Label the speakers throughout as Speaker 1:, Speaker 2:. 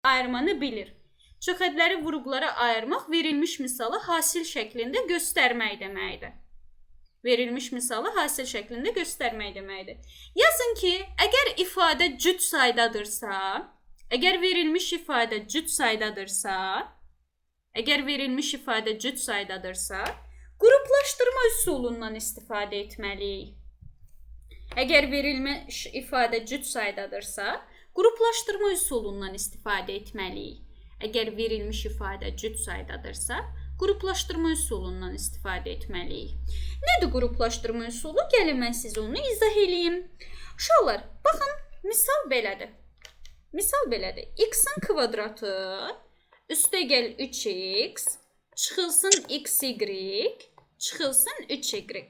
Speaker 1: ayırmanı bilir. Çoxədləri vurğulara ayırmaq verilmiş misalı hasil şəklində göstərmək deməkdir. Verilmiş misalı hasil şəklində göstərmək deməkdir. Yazın ki, əgər ifadə cüt saydadırsa, əgər verilmiş ifadə cüt saydadırsa, qruplaşdırma üsulundan istifadə etməliyik. Əgər verilmiş ifadə cüt saydadırsa, qruplaşdırma üsulundan istifadə etməliyik. Əgər verilmiş ifadə cüt saydadırsa, qruplaşdırma üsulundan istifadə etməliyik. Nədir qruplaşdırma üsulu? Gəlin mən sizə onu izah edeyim. Uşaqlar, baxın, misal belədir. X-in kvadratı üstəgəl 3x çıxılsın xy çıxılsın 3y.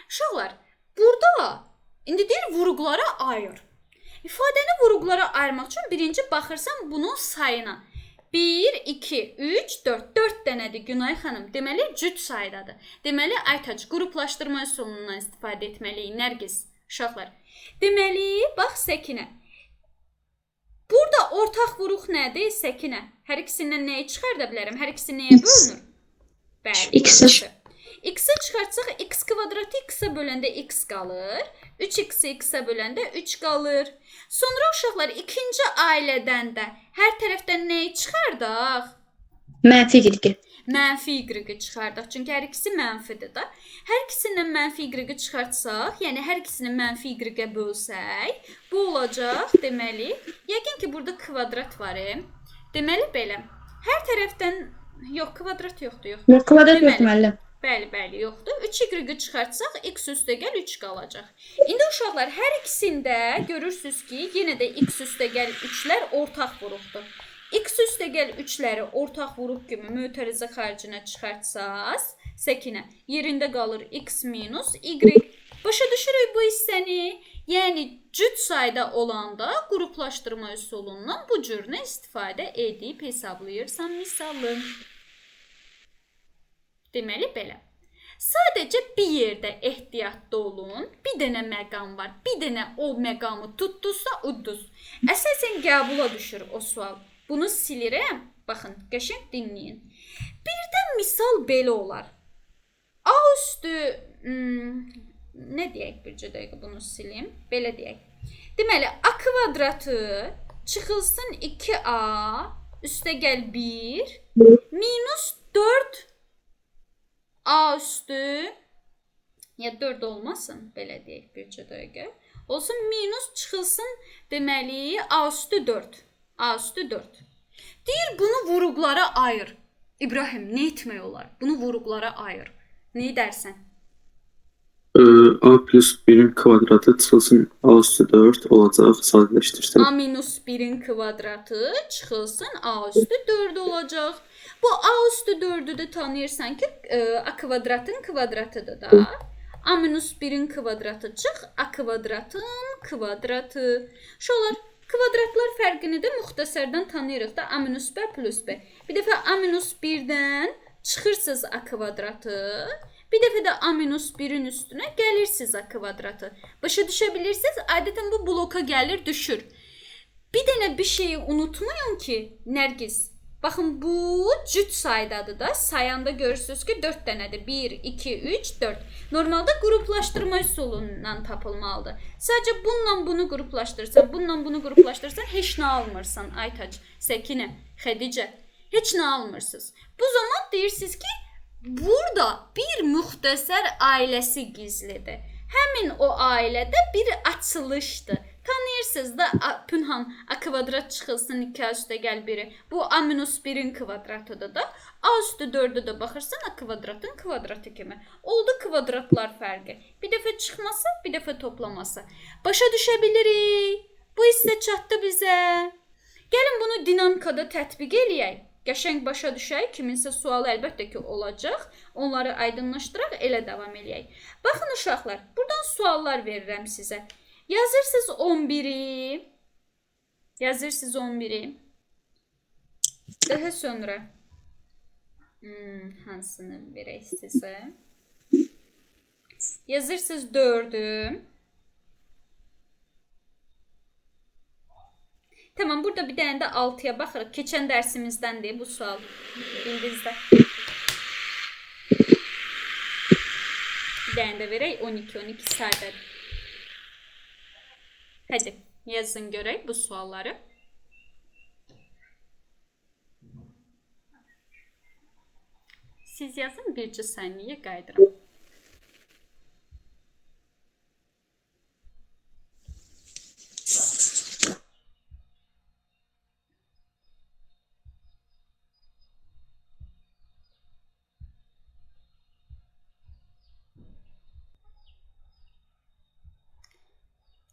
Speaker 1: Uşaqlar, burada indi deyir vurğulara ayır. İfadəni vurğulara ayırmaq üçün birinci baxırsan bunun sayına. 1, 2, 3, 4. 4 dənədir Günay xanım. Deməli, cüt saydadır. Deməli, Aytac, qruplaşdırma üsulundan istifadə etməliyik. Nərgiz, uşaqlar. Deməli, bax, Səkinə. Burada ortaq vuruq nədir? Səkinə. Hər ikisindən nəyi çıxarda bilərəm? Hər ikisi nəyə bölünür? Bəli, x-i. X-i çıxartsaq, x kvadratı x-a böləndə x qalır. 3x-i x-a böləndə 3 qalır. Sonra uşaqlar ikinci ailədən də hər tərəfdən nəyi çıxardaq?
Speaker 2: Mənfi y.
Speaker 1: Mənfi y çıxardaq. Çünki hər ikisi mənfidir da. Hər ikisindən mənfi y çıxartsaq, yəni hər ikisini mənfi y-ə bölsək, bu olacaq deməli, yəqin ki burada kvadrat var. Deməli belə. Hər tərəfdən yox, kvadrat yoxdur, yox.
Speaker 2: Kvadrat yox müəllim.
Speaker 1: Bəli, yoxdur. 3y çıxartsaq, x üstəgəl 3 qalacaq. İndi uşaqlar, hər ikisində görürsünüz ki, yenə də x üstəgəl 3-lər ortaq vuruqdur. X üstəgəl 3-ləri ortaq vuruq kimi mötərizə xaricinə çıxartsaz, Səkinə, yerində qalır x minus y. Başa düşürük bu hissəni? Yəni, cüt sayda olanda qruplaşdırma üsulundan bu cürünə istifadə edib hesablayırsan misalı. Deməli, belə. Sadəcə bir yerdə ehtiyatlı olun. Bir dənə məqam var. Bir dənə o məqamı tutduzsa, udduz. Əsasən qəbula düşür o sual. Bunu silirəm. Baxın, qəşəng dinləyin. Birdən misal belə olar. A üstü, nə deyək bircə dəqiqə bunu silim. Belə deyək. Deməli, A kvadratı çıxılsın 2A üstəgəl 1 minus 4 A üstü, ya 4 olmasın, belə deyək bircə dəqiqə. Olsun minus çıxılsın, deməli A üstü 4. A üstü 4. Deyir, bunu vuruqlara ayır. İbrahim, nə etmək olar? Bunu vuruqlara ayır. Nə edərsən?
Speaker 3: A plus 1'in kvadratı çıxılsın A üstü 4 olacaq, sadələşdirsən.
Speaker 1: A minus 1'in kvadratı çıxılsın A üstü 4 olacaq. Bu A üstü 4'ü də tanıyırsan ki, A kvadratın kvadratıdır da. A minus 1'in kvadratı çıx, A kvadratın kvadratı. Şolar, kvadratlar fərqini də müxtəsərdən tanıyırıq da. A minus B plus B. Bir dəfə A minus 1'dən çıxırsınız A kvadratı. Bir dəfə də A minus 1'in üstünə gəlirsiniz A kvadratı. Başa düşə bilirsiniz, adətən bu bloka gəlir, düşür. Bir dənə bir şeyi unutmayın ki, Nərgiz. Baxın, bu cüt saydadır da. Sayanda görürsünüz ki, 4 dənədir. 1, 2, 3, 4. Normalda qruplaşdırma üsulundan tapılmalıdır. Sadəcə bununla bunu qruplaşdırsan, bununla bunu qruplaşdırsan, heç nə almırsan. Aytac, Səkinə, Xədicə, heç nə almırsınız. Bu zaman deyirsiniz ki, burada bir müxtəsər ailəsi gizlidir. Həmin o ailədə bir açılışdır. Tanıyırsınız da Pünhan A kvadrat çıxılsın 2 üstəgəl 1'i. Bu A minus 1'in kvadratıdır da. A üstü 4'ü də baxırsan A kvadratın kvadratı kimi. Oldu kvadratlar fərqi. Bir dəfə çıxması, bir dəfə toplaması. Başa düşə bilirik. Bu hissə çatdı bizə. Gəlin bunu dinamikada tətbiq eləyək. Qəşəng başa düşək. Kiminsə sualı əlbəttə ki olacaq. Onları aydınlaşdıraq, elə davam eləyək. Baxın uşaqlar, buradan suallar verirəm sizə. Yazırsınız 11'i. Yazırsınız 11'i. Daha sonra hansını verək sizə? Yazırsınız 4'ü. Tamam, burada bir dənə də 6-ya baxırıq. Keçən dərsimizdəndir bu sual. Bildinizdə. Bir dənə də verək. 12 sadədir. Hadi yazın görək bu sualları. Siz yazın, bircə saniyə qayıdıram.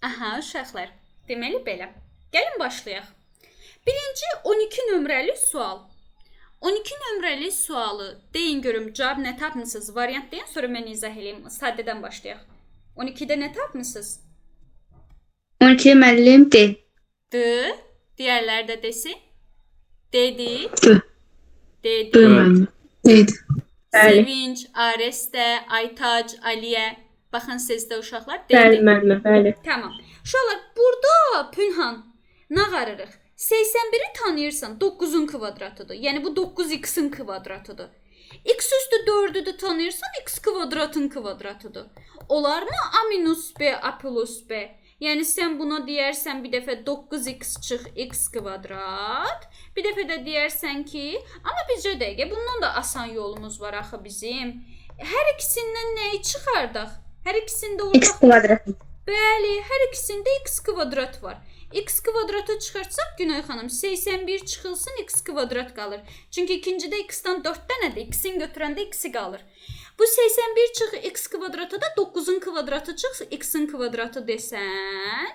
Speaker 1: Aha, uşaqlar. Deməli belə. Gəlin başlayaq. Birinci 12 nömrəli sual. 12 nömrəli sualı deyin görüm cavab nə tapmısınız? Variant deyin, sonra mən izah edeyim. Saddədən başlayaq. 12-də nə tapmısınız?
Speaker 2: 12 müəllim D.
Speaker 1: D. Digərləri də desin. Dedi.
Speaker 2: D.
Speaker 1: Dedi.
Speaker 2: D müəllim. Deydi. Bəli.
Speaker 1: Sevinç, Arestə, Aytac, Aliyə. Baxın sizdə uşaqlar.
Speaker 2: Bəli müəllim, bəli.
Speaker 1: Tamam. Uşaqlar, burada Pünhan nağarırıq. 81-i tanıyırsan, 9-un kvadratıdır. Yəni bu 9x-in kvadratıdır. X üstü 4-ü də tanıyırsan, x kvadratın kvadratıdır. Olar mı a minus b, a plus b? Yəni sən buna deyərsən bir dəfə 9x çıx x kvadrat. Bir dəfə də deyərsən ki, amma bircə dəqiqə, bundan da asan yolumuz var axı bizim. Hər ikisindən nəyi çıxardaq? Hər ikisində orada
Speaker 2: X kvadratı.
Speaker 1: Bəli, hər ikisində x kvadrat var. X kvadratı çıxartsaq Günay xanım 81 çıxılsın x kvadrat qalır. Çünki ikincidə x-dan 4 dənədir. X-in götürəndə x-i qalır. Bu 81 çıx x kvadratı da 9-un kvadratı çıx x-in kvadratı desən.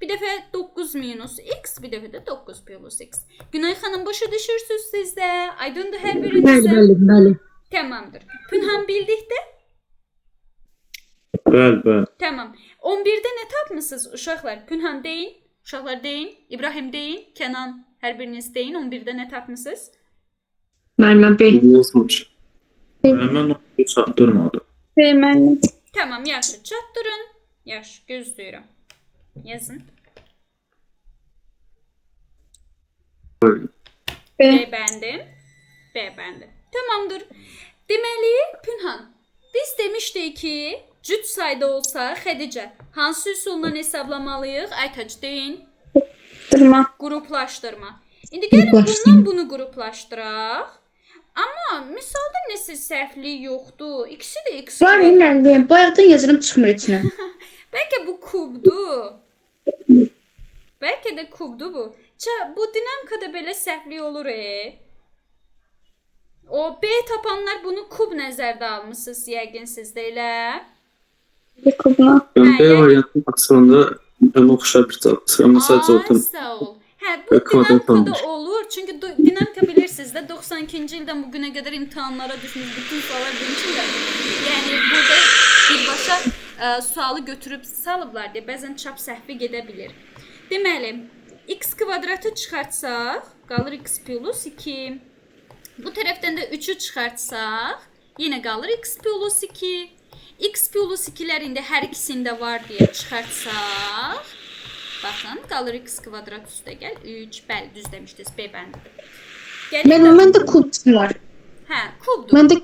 Speaker 1: Bir dəfə 9 minus x, bir dəfə də 9 plus x. Günay xanım başa düşürsünüz sizdə. Aydındır hər birinizə.
Speaker 2: Bəli.
Speaker 1: Tamamdır. Pünhan bildikdə?
Speaker 3: Bəli.
Speaker 1: Tamam. 11-də nə tapmısınız uşaqlar? Pünhan deyin. Uşaqlar deyin. İbrahim deyin. Kənan hər biriniz deyin. 11-də nə tapmısınız?
Speaker 2: Müəllim B.
Speaker 3: Yazmış. Mən onu çatdırmadım.
Speaker 2: B müəllim.
Speaker 1: Tamam, yaxşı. Çatdırın. Yaxşı, gözləyirəm. Yazın.
Speaker 2: B.
Speaker 1: Bəndim. B bəndim. Tamamdır. Deməli, Pünhan, biz demişdik ki, cüt sayda olsa Xədicə hansı üsulla hesablamalıyıq? Aytac deyin.
Speaker 2: Durma.
Speaker 1: Qruplaşdırma. İndi gəlin bundan bunu qruplaşdıraq. Amma misalda nəsə səhvlik yoxdur. İkisi də x.
Speaker 2: Var müəllim. Bayaqdan yazırım çıxmır içinə.
Speaker 1: Bəlkə bu kubdur. Bəlkə də kubdur bu. Bu dinamikada belə səhvlik olur. O B tapanlar bunu kub nəzərdə almısınız yəqin sizdə elə.
Speaker 2: Bir kubuna.
Speaker 3: Ben B variantının aksarında ona oxşar bir cavab çıxır. Amma sadəcə oradan
Speaker 1: Sağ ol. Hə, bu dinamikada olur. Çünki dinamika bilirsiniz də 92-ci ildən bu günə qədər imtahanlara düşmüş bütün suallar bunun üçün də. Yəni burada birbaşa sualı götürüb salıblar deyə bəzən çap səhvi gedə bilir. Deməli, x kvadratı çıxartsaq, qalır x plus 2. Bu tərəfdən də 3-ü çıxartsaq, yenə qalır x plus 2. X plus 2-lər indi hər ikisində var deyə çıxartsaq, baxın, qalır x kvadrat üstə gəl 3. Bəli, düz demişdiniz, B bəndidir.
Speaker 2: Məndə kub var.
Speaker 1: Hə, kubdur.
Speaker 2: Məndə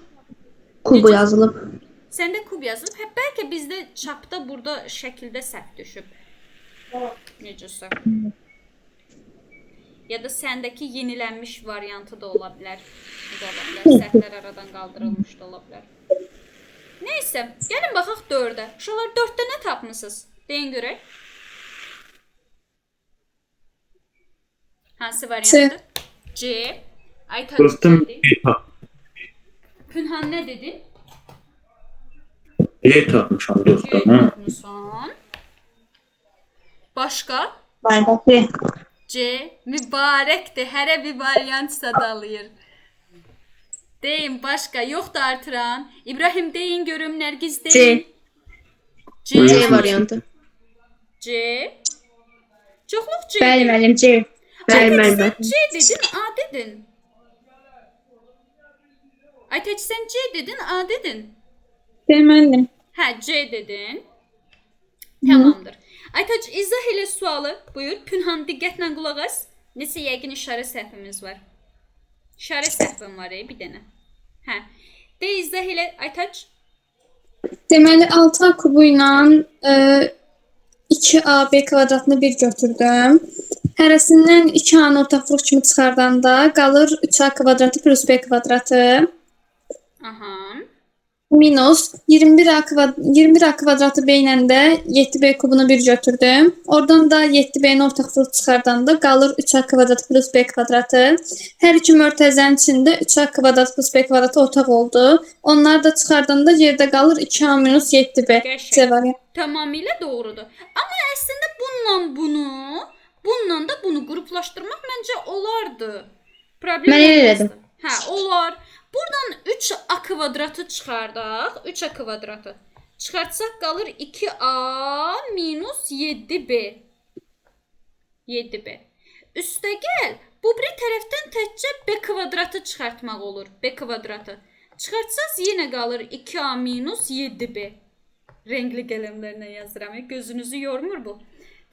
Speaker 2: kubu yazılıb.
Speaker 1: Səndə kub yazılıb. Hə, bəlkə bizdə çapda burada şəkildə səhv düşüb. Necəsə. Ya da səndəki yenilənmiş variantı da ola bilər. Səhvlər aradan qaldırılmış da ola bilər. Neysə, gəlin baxaq 4-ə. Uşaqlar 4-də nə tapmısınız? Deyin görək. Hansı variantdır? C. Aytac dedi. Pünhan nə dedi?
Speaker 3: D tapmışam 4-də.
Speaker 1: Tapmışsan. Başqa?
Speaker 2: Bayaqdır.
Speaker 1: C. Mübarəkdir. Hərə bir variant sadalayır. Deyin başqa. Yoxdur artıran. İbrahim deyin görüm. Nərgiz deyin.
Speaker 2: C variantı.
Speaker 1: C. Çoxluq C.
Speaker 2: Bəli müəllim C. Bəli müəllim.
Speaker 1: C dedin, A dedin. Aytac sən C dedin, A dedin.
Speaker 2: Bəli müəllim.
Speaker 1: Hə, C dedin. Tamamdır. Aytac izah elə sualı. Buyur. Pünhan diqqətlə qulaq as. Nesə yəqin işarə səhvimiz var. İşarə səhvim var bir dənə. Hə. De izah elə Aytaç.
Speaker 2: Deməli 6A kubu ilə 2AB kvadratını bir götürdüm. Hərəsindən 2A-nı ortaqlıq kimi çıxardanda qalır 3A kvadratı plus B kvadratı.
Speaker 1: Aha.
Speaker 2: Minus 21A kvadratı B ilə də 7B kubunu bir götürdüm. Oradan da 7B-ni ortaqlıq çıxardanda qalır 3A kvadratı plus B kvadratı. Hər iki mörtəzənin içində 3A kvadratı plus B kvadratı ortaq oldu. Onları da çıxardanda yerdə qalır 2A minus 7B. C variantı.
Speaker 1: Tamamilə doğrudur. Amma əslində bununla da bunu qruplaşdırmaq məncə olardı. Problem
Speaker 2: Mən elə
Speaker 1: olmazdı.
Speaker 2: elədim.
Speaker 1: Hə, olar. Buradan 3A kvadratı çıxardaq. 3A kvadratı. Çıxartsaq qalır 2A minus 7B. 7B. Üstəgəl, bu bir tərəfdən təkcə B kvadratı çıxartmaq olur. B kvadratı. Çıxartsaz yenə qalır 2A minus 7B. Rəngli qələmlərlə yazıram. Gözünüzü yormur bu.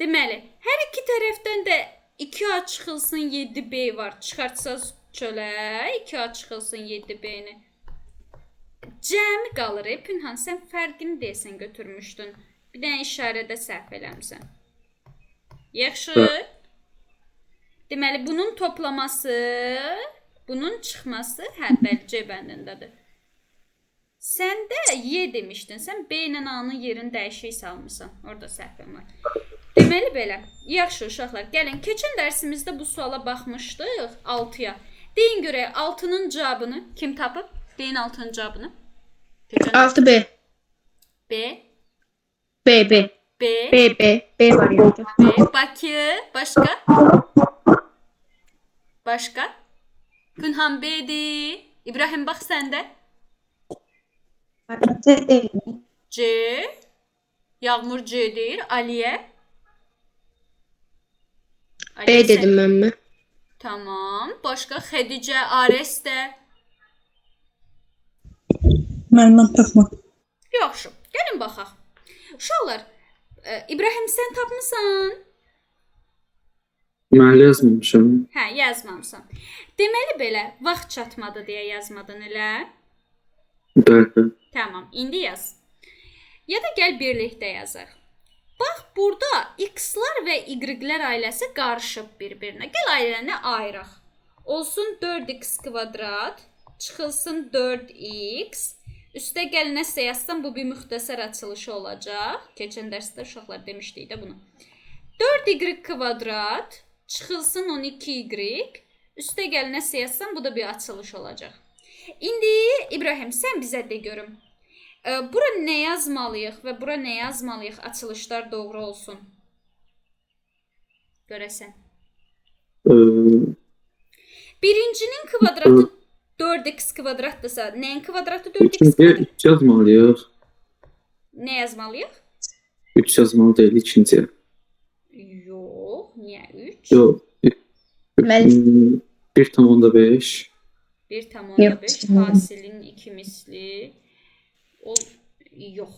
Speaker 1: Deməli, hər iki tərəfdən də 2A çıxılsın 7B var. Çıxartsaz çölə 2A çıxılsın 7B-ni. Cəmi qalır. Pünhan, sən fərqini deyəsən götürmüşdün. Bir dənə işarədə səhv eləmsən. Yaxşı. Deməli, bunun toplaması, bunun çıxması, hə, bəli, C bəndindədir. Sən də Y demişdin. Sən B ilə A-nın yerini dəyişik salmısan. Orada səhvin var. Deməli belə. Yaxşı uşaqlar, gəlin. Keçən dərsimizdə bu suala baxmışdıq 6-ya. Deyin görək 6-nın cavabını kim tapıb? Deyin 6-nın cavabını.
Speaker 2: 6B.
Speaker 1: B.
Speaker 2: B.
Speaker 1: B.
Speaker 2: B variantı.
Speaker 1: B. Bakı. Başqa? Başqa? Pünhan B'dir. İbrahim bax səndə. C. Yağmur C'dir. Aliyə.
Speaker 2: B dedim mən mi?
Speaker 1: Tamam. Başqa Xədicə, Ares də.
Speaker 2: Məndən tapma.
Speaker 1: Yaxşı. Gəlin baxaq. Uşaqlar, İbrahim sən tapmısan?
Speaker 3: Mən yazmamışam.
Speaker 1: Hə, yazmamısan. Deməli belə, vaxt çatmadı deyə yazmadın elə.
Speaker 3: Bəli.
Speaker 1: Tamam, indi yaz. Ya da gəl birlikdə yazaq. Bax, burada x-lar və y-lər ailəsi qarışıb bir-birinə. Gəl ailəni ayıraq. Olsun 4x kvadrat, çıxılsın 4x. Üstə gəl nəsə yazsam, bu bir müxtəsər açılışı olacaq. Keçən dərsdə uşaqlar demişdik də bunu. 4y kvadrat, çıxılsın 12y. Üstə gəl nəsə yazsam, bu da bir açılış olacaq. İndi İbrahim, sən bizə de görüm. Bura nə yazmalıyıq və bura nə yazmalıyıq? Açılışlar doğru olsun. Görəsən. Birincinin kvadratı 4x kvadratdırsa, nəyin kvadratı 4x kvadrat?
Speaker 3: 3 yazmalıyıq.
Speaker 1: Nə yazmalıyıq?
Speaker 3: 3 yazmalı deyil ikinciyə.
Speaker 1: Yox, niyə 3?
Speaker 3: Yox. 1,5.
Speaker 1: 1,5 hasilin 2 misli. O yox.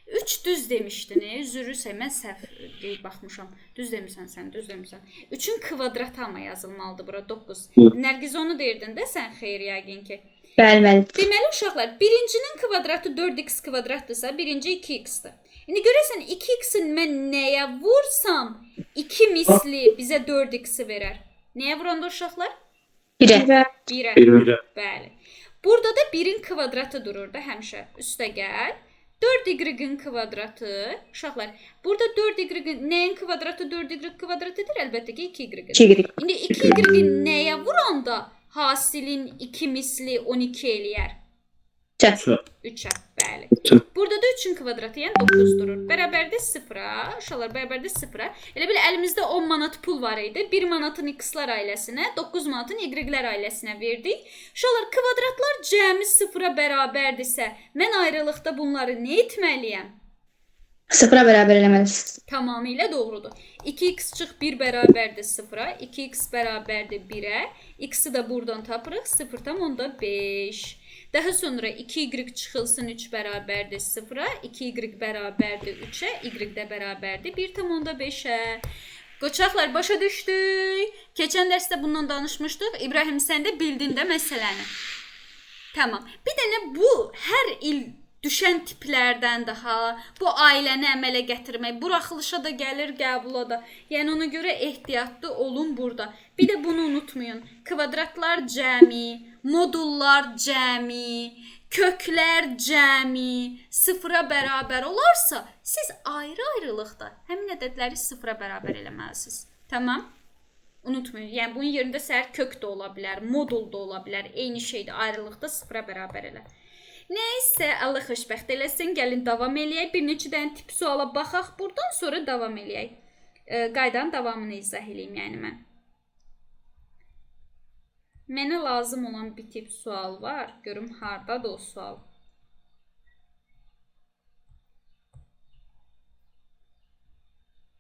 Speaker 1: 3 düz demişdin, üzrüsə mən səhv baxmışam. Düz demirsən sən, düz demirsən. 3-ün kvadratı amma yazılmalıdır bura 9. Nərgiz onu deyirdin də sən xeyr yəqin ki.
Speaker 2: Bəli.
Speaker 1: Deməli uşaqlar, birincinin kvadratı 4x kvadratdırsa, birinci 2x-dir. İndi görəsən 2x-i mən nəyə vursam 2 misli bizə 4x-i verər. Nəyə vuranda uşaqlar?
Speaker 2: 1-ə.
Speaker 1: 1-ə. Bəli. Burada da 1-in kvadratı durur da həmişə. Üstə gəl. 4y-in kvadratı. Uşaqlar, burada 4y-in nəyin kvadratı 4y kvadratıdır? Əlbəttə ki 2y-in.
Speaker 2: 2y.
Speaker 1: İndi 2y-in nəyə vuranda hasilin 2 misli 12 eləyər? 3-ə. Bəli. Burada da 3-ün kvadratı, yəni 9 durur. Bərabərdə 0-a. Uşaqlar, bərabərdə 0-a. Elə bil əlimizdə 10 manat pul var idi. 1 manatın x-lar ailəsinə, 9 manatın y-lər ailəsinə verdik. Uşaqlar, kvadratlar cəmi 0-a bərabərdirsə, mən ayrılıqda bunları nə etməliyəm?
Speaker 2: 0-a bərabər eləməlisən.
Speaker 1: Tamamilə doğrudur. 2x çıx 1 bərabərdir 0-a, 2x bərabərdir 1-ə. X-i də buradan tapırıq 0,5. Daha sonra 2y çıxılsın 3 bərabərdir 0-a, 2y bərabərdir 3-ə, y də bərabərdir 1,5-ə. Qoçaqlar başa düşdük. Keçən dərsdə bundan danışmışdıq. İbrahim sən də bildin də məsələni. Tamam. Bir dənə bu hər il düşən tiplərdən daha bu ailəni əmələ gətirmək, buraxılışa da gəlir, qəbula da. Yəni ona görə ehtiyatlı olun burada. Bir də bunu unutmayın. Kvadratlar cəmi, modullar cəmi, köklər cəmi sıfıra bərabər olarsa, siz ayrı-ayrılıqda həmin ədədləri sıfıra bərabər eləməlisiniz. Tamam? Unutmayın. Yəni bunun yerində səhər kök də ola bilər, modul da ola bilər, eyni şeydir, ayrılıqda sıfıra bərabər elə. Nəysə, Allah xoşbəxt eləsin. Gəlin davam eləyək. Bir neçə dənə tip suala baxaq buradan, sonra davam eləyək. Qaydanın davamını izah eləyim, yəni mən. Mənə lazım olan bir tip sual var. Görüm hardadır o sual.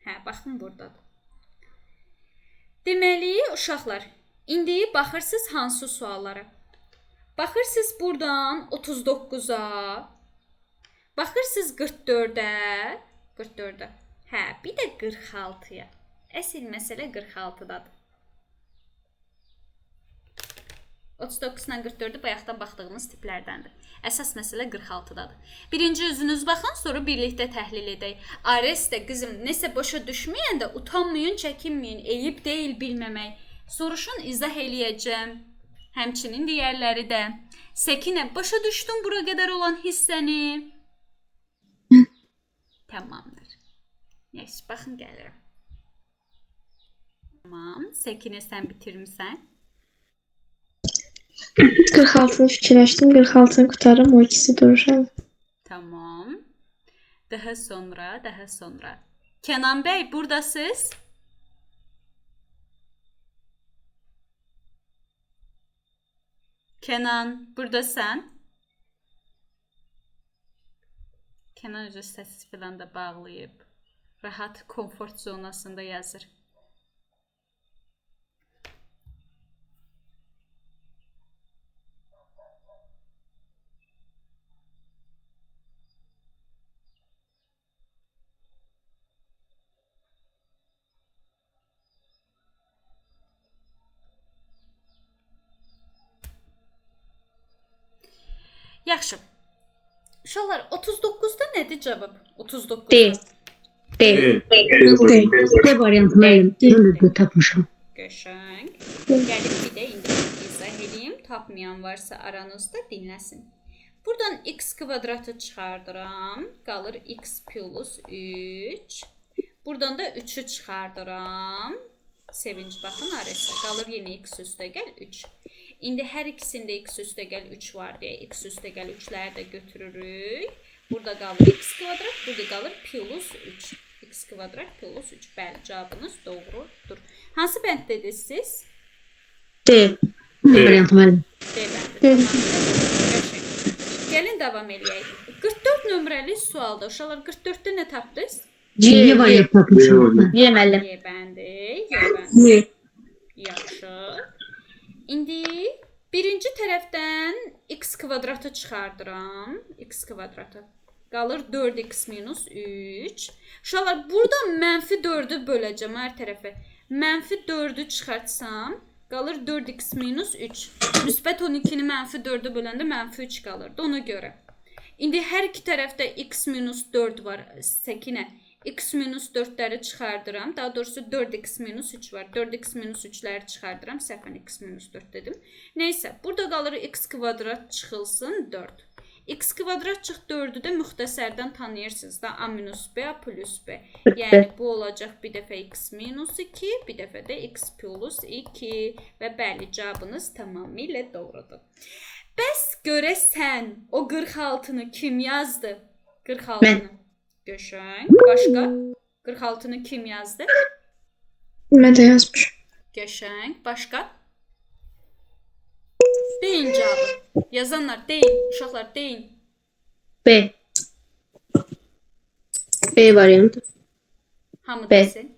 Speaker 1: Hə, baxın burdadır. Deməli, uşaqlar, indi baxırsınız hansı suallara? Baxırsınız buradan 39-a. Baxırsınız 44-ə. 44-ə. Hə, bir də 46-ya. Əsl məsələ 46-dadır. 39-la 44-ü bayaqdan baxdığımız tiplərdəndir. Əsas məsələ 46-dadır. Birinci özünüz baxın, sonra birlikdə təhlil edək. Arestə qızım, nəsə başa düşməyəndə utanmayın, çəkinməyin. Eyib deyil bilməmək. Soruşun, izah eləyəcəm. Həmçinin digərləri də. Səkinə, başa düşdün bura qədər olan hissəni? Tamamdır. Yes, baxın gəlirəm. Tamam, Səkinə sən bitirmisən.
Speaker 4: 46'ını fikirləşdim, 46'ını qutarım, o ikisi durur.
Speaker 1: Tamam. Daha sonra. Kənan bəy, buradasınız? Kenan, buradasan. Kenan özü səssiz filan da bağlayıb. Rahat, komfort zonasında yazır. Yaxşı. Uşaqlar, 39-da nədir cavab? 39.
Speaker 4: Deyil.
Speaker 5: D variantı müəllim. Mən də tapmışam.
Speaker 1: Qəşəng. Gəlib bir də indi izah edeyim. Tapmayan varsa aranızda dinləsin. Buradan x kvadratı çıxardıram. Qalır x plus 3. Buradan da 3'ü çıxardıram. Sevinç baxın arası. Qalır yenə x üstə gəl 3. İndi hər ikisində x üstə gəl 3 var deyə x üstə gəl 3'ləri də götürürük. Burada qalır x kvadrat, burada qalır plus 3. X kvadrat plus 3. Bəli, cavabınız doğrudur. Hansı bənddədir siz?
Speaker 5: D variantı müəllim.
Speaker 1: D bəndi. Tamam. Gəlin davam eləyək. 44 nömrəli sualda uşaqlar 44-də nə tapdınız?
Speaker 5: C variantı tapmışam.
Speaker 4: Niyə müəllim?
Speaker 1: Y bəndi. Yaxşı. İndi birinci tərəfdən x kvadratı çıxardıram. X kvadratı. Qalır 4x minus 3. Uşaqlar, burada mənfi 4'ü böləcəm hər tərəfə. Mənfi 4'ü çıxartsam, qalır 4x minus 3. Müsbət 12-ni mənfi 4'ü böləndə mənfi 3 qalırdı, ona görə. İndi hər iki tərəfdə x minus 4 var, Səkinə. X minus 4'ləri çıxardıram. Daha doğrusu 4x minus 3 var. 4x minus 3'ləri çıxardıram. Səhvən x minus 4 dedim. Neysə, burada qalır x kvadrat çıxılsın 4. X kvadrat çıx 4'ü də müxtəsərdən tanıyırsınız da. A minus b, a plus b. Yəni bu olacaq bir dəfə x minus 2, bir dəfə də x plus 2. Və bəli, cavabınız tamamilə doğrudur. Bəs görəsən o 46'nı kim yazdı? 46'nı. Qəşəng. Başqa? 46'nı kim yazdı?
Speaker 4: Mən də yazmışam.
Speaker 1: Qəşəng. Başqa? Deyin cavabı. Yazanlar deyin. Uşaqlar deyin.
Speaker 4: B. B variantı.
Speaker 1: Hamı
Speaker 4: B.
Speaker 1: desin.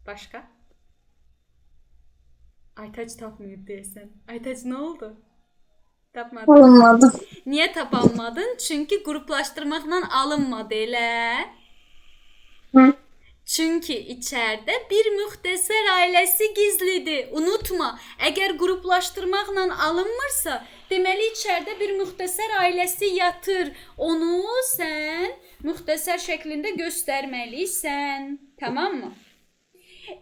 Speaker 1: Başqa? Aytac tapmayıb deyəsən. Aytac nə oldu? Tapmadın.
Speaker 2: Alınmadı.
Speaker 1: Niyə tapanmadın? Çünki qruplaşdırmaqla alınmadı elə.
Speaker 4: Hı.
Speaker 1: Çünkü içeride bir müxtəsər ailəsi gizlidir. Unutma, əgər qruplaşdırmaqla alınmırsa, deməli içeride bir müxtəsər ailəsi yatır. Onu sən müxtəsər şəklində göstərməlisən. Tamam mı?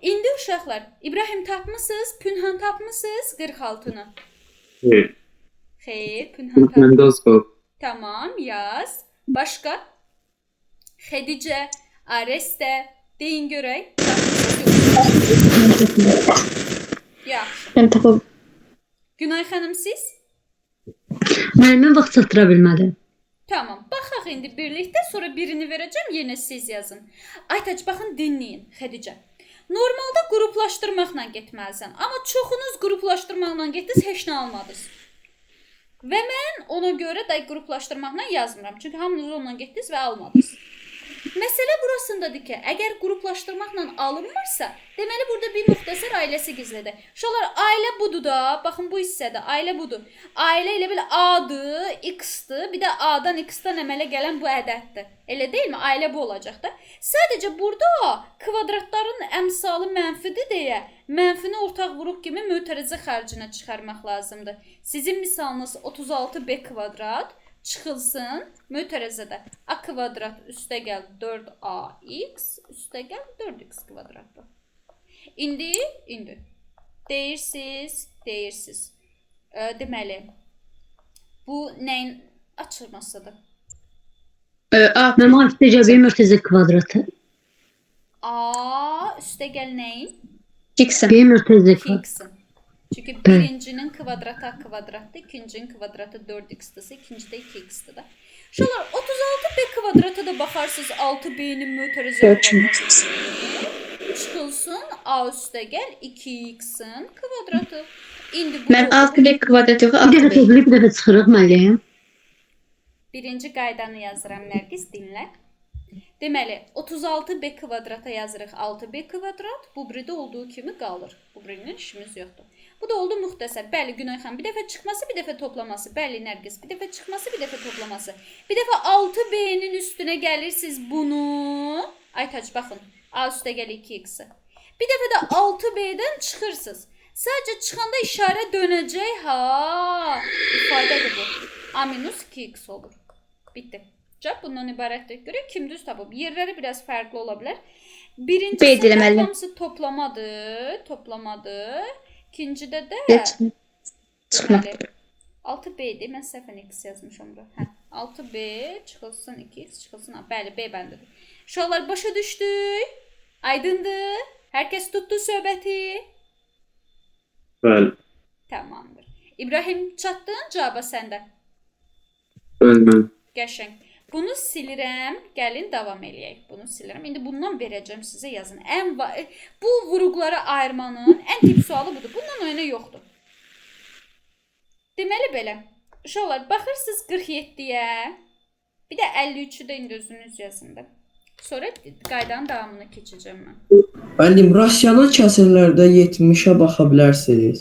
Speaker 1: İndi uşaqlar, İbrahim tapmısınız, Pünhan tapmısınız 46'nı.
Speaker 3: Evet.
Speaker 1: Xeyr, Pünhan
Speaker 3: Məndə
Speaker 1: tapmısınız.
Speaker 3: az qalıb.
Speaker 1: Tamam, yaz. Başka? Xədicə, Areste, deyin görək. Yaxşı.
Speaker 4: Ben tapam.
Speaker 1: Günay xanım siz?
Speaker 5: Müəllimə vaxt çatdıra bilmədi.
Speaker 1: Tamam. Baxaq indi birlikdə, sonra birini verəcəm, yenə siz yazın. Aytaç, baxın dinləyin, Xədicə. Normalda qruplaşdırmaqla getməlisən, amma çoxunuz qruplaşdırmaqla getdiniz, heç nə almadınız. Və mən ona görə də qruplaşdırmaqla yazmıram. Çünki hamınız onunla getdiniz və almadınız. Məsələ burasındadır ki, əgər qruplaşdırmaqla alınmırsa, deməli burada bir müxtəsər ailəsi gizlidir. Uşaqlar, ailə budur da, baxın bu hissədə ailə budur. Ailə elə belə A-dır, X-dır, bir də A-dan X-dan əmələ gələn bu ədəddir. Elə deyilmi? Ailə bu olacaq da. Sadəcə burada kvadratların əmsalı mənfidir deyə, mənfini ortaq vuruq kimi mötərizə xərcinə çıxarmaq lazımdır. Sizin misalınız 36B kvadrat çıxılsın mötərizədə. A kvadrat üstə gəl 4AX üstə gəl 4X kvadratdır. İndi deyirsiz. Deməli, bu nəyin açılmasıdır?
Speaker 5: Mən mafiyyəcə bir mürtəzə kvadratı.
Speaker 1: A üstə gəl nəyin?
Speaker 2: X'in.
Speaker 5: Bir mürtəzə kvadratı.
Speaker 1: X'in. Çünki birincinin kvadratı A kvadratdır, ikincinin kvadratı 4X'dirsə, ikincidə 2X'dir da. Uşaqlar, 36B kvadrata da baxarsınız 6B'nin mötərizə kvadratı. Çıxılsın A üstə gəl 2X'in kvadratı. İndi bu
Speaker 2: Mən 6B kvadrat yox,
Speaker 5: Bir
Speaker 2: 6B.
Speaker 5: dəfə tezlik, bir dəfə çıxırıq müəllim.
Speaker 1: birinci qaydanı yazıram, Nərgiz dinlə. Deməli, 36B kvadrata yazırıq 6B kvadrat. Bu biridə olduğu kimi qalır. Bu birinin işimiz yoxdur. Bu da oldu müxtəsər. Bəli, Günay xan, bir dəfə çıxması, bir dəfə toplaması. Bəli, Nərgiz, bir dəfə çıxması, bir dəfə toplaması. Bir dəfə 6B-nin üstünə gəlirsiniz bunu. Aytaç, baxın. A üstə gəl 2X-i. Bir dəfə də 6B-dən çıxırsınız. Sadəcə çıxanda işarə dönəcək. Ha, ifadədir bu. A minus 2X olur. Bitdi. Cavab bundan ibarətdir. Görək kim düz tapıb. Yerləri biraz fərqli ola bilər. Birincisi
Speaker 2: deməli.
Speaker 1: hamısı toplamadır. İkincidə də
Speaker 2: Çıxmaq.
Speaker 1: deməli, 6B-dir. Mən səhvən X yazmışam bura. 6B çıxılsın 2X çıxılsın. Bəli, B bəndidir. Uşaqlar başa düşdük. Aydındır. Hər kəs tutdu söhbəti.
Speaker 3: Bəli.
Speaker 1: Tamamdır. İbrahim, çatdın cavaba səndə.
Speaker 3: Bəli.
Speaker 1: Qəşəng. Bunu silirəm. Gəlin davam eləyək. Bunu silirəm. İndi bundan verəcəm sizə yazın. Bu vuruqlara ayırmanın ən tip sualı budur. Bundan oyuna yoxdur. Deməli belə. Uşaqlar, baxırsınız 47-yə. Bir də 53-ü də indi özünüz yazın da. Sonra qaydanın davamını keçəcəm mən.
Speaker 6: Müəllim, rasional kəsrlərdə 70-ə baxa bilərsiniz.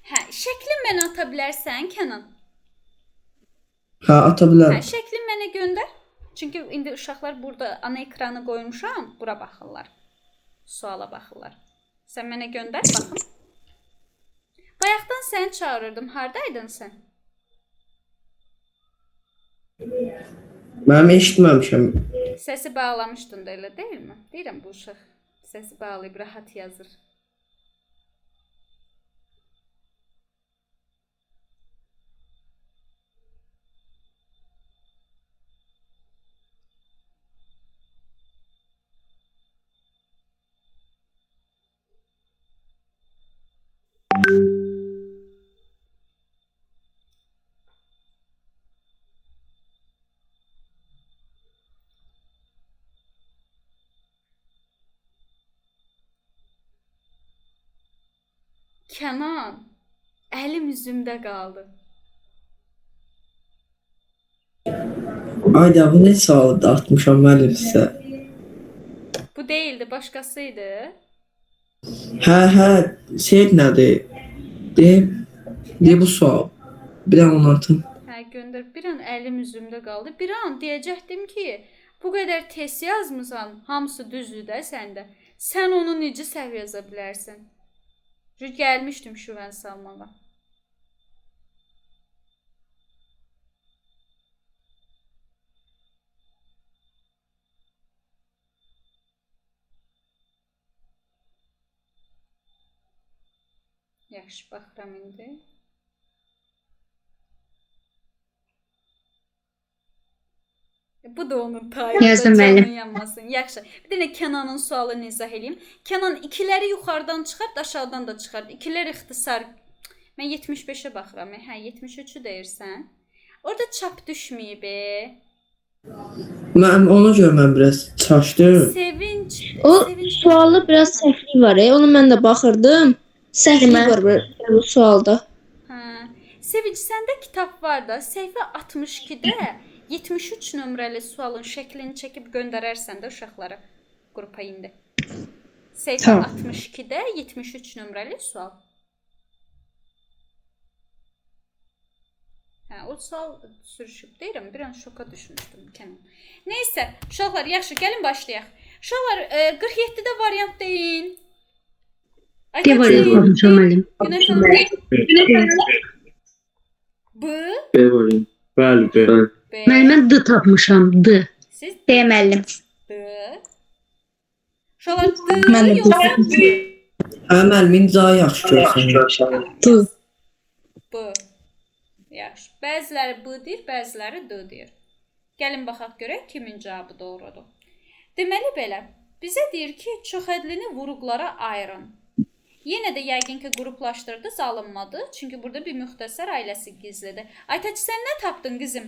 Speaker 1: Hə, şəkli mənə ata bilərsən, Kənan?
Speaker 6: Hə, ata bilərəm.
Speaker 1: Hə, şəkli mənə göndər. Çünki indi uşaqlar burada ana ekranı qoymuşam, bura baxırlar. Suala baxırlar. Sən mənə göndər, baxın. Bayaqdan səni çağırırdım. Hardaydın sən?
Speaker 6: Mənim eşitməmişəm.
Speaker 1: Səsi bağlamışdın da elə deyilmi? Deyirəm bu uşaq səsi bağlayıb rahat yazır. Kənan, əlim üzümdə qaldı.
Speaker 6: Ayda, bu ne sualı atmışam müəllim sizə?
Speaker 1: Bu değildi, başqasıydı.
Speaker 6: Hə, şey nədir? De bu sual. Bir an onu atın.
Speaker 1: Hə, göndər. Bir an əlim üzümdə qaldı. Bir an deyəcəkdim ki, Bu qədər test yazmısan, hamısı düzdür də səndə. Sən onu necə səhv yaza bilərsən? Gəlmişdim şüvən salmağa. Yaxşı, baxıram indi. Bu da onun tayında
Speaker 5: Yazdım
Speaker 1: canın
Speaker 5: müəllim.
Speaker 1: yanmasın. Yaxşı. Bir dənə Kənanın sualını izah edeyim. Kənan ikiləri yuxarıdan çıxart, aşağıdan da çıxart. İkilər ixtisar. Mən 75-ə baxıram. Hə, 73-ü deyirsən. Orada çap düşməyib.
Speaker 6: Mən ona görə mən biraz çaşdım.
Speaker 1: Sevinç.
Speaker 4: O
Speaker 1: Sevinç.
Speaker 4: sualda biraz səhvlik var. Onu mən də baxırdım. Səhvlik var bu sualda.
Speaker 1: Hə. Sevinç, səndə kitab var da, səhifə 62-də 73 nömrəli sualın şəklini çəkib göndərərsən də uşaqlara qrupa indi. Səhifə
Speaker 6: Tamam.
Speaker 1: 62-də 73 nömrəli sual. Hə, o sual sürüşüb deyirəm, bir an şoka düşmüşdüm Kənan. Nəysə, uşaqlar, yaxşı, gəlin başlayaq. Uşaqlar, 47-də variant deyin.
Speaker 5: De variant yazmışam müəllim.
Speaker 1: Günəş xanım. B,
Speaker 3: B variant.
Speaker 6: Bəli, bəli.
Speaker 1: B.
Speaker 5: Müəllim mən D tapmışam. D.
Speaker 1: Siz
Speaker 4: Deməllim.
Speaker 1: D. Uşaqlar, D
Speaker 4: Mən də
Speaker 1: yoxsa B?
Speaker 6: Hə, müəllim daha yaxşı görsənir.
Speaker 1: B. Yaxşı. Bəziləri B deyir, bəziləri D deyir. Gəlin baxaq görək kimin cavabı doğrudur. Deməli belə, bizə deyir ki, çoxədlini vuruqlara ayırın. Yenə də yəqin ki, qruplaşdırdınız, alınmadı. Çünki burada bir müxtəsər ailəsi gizlidir. Aytaç, sən nə tapdın qızım?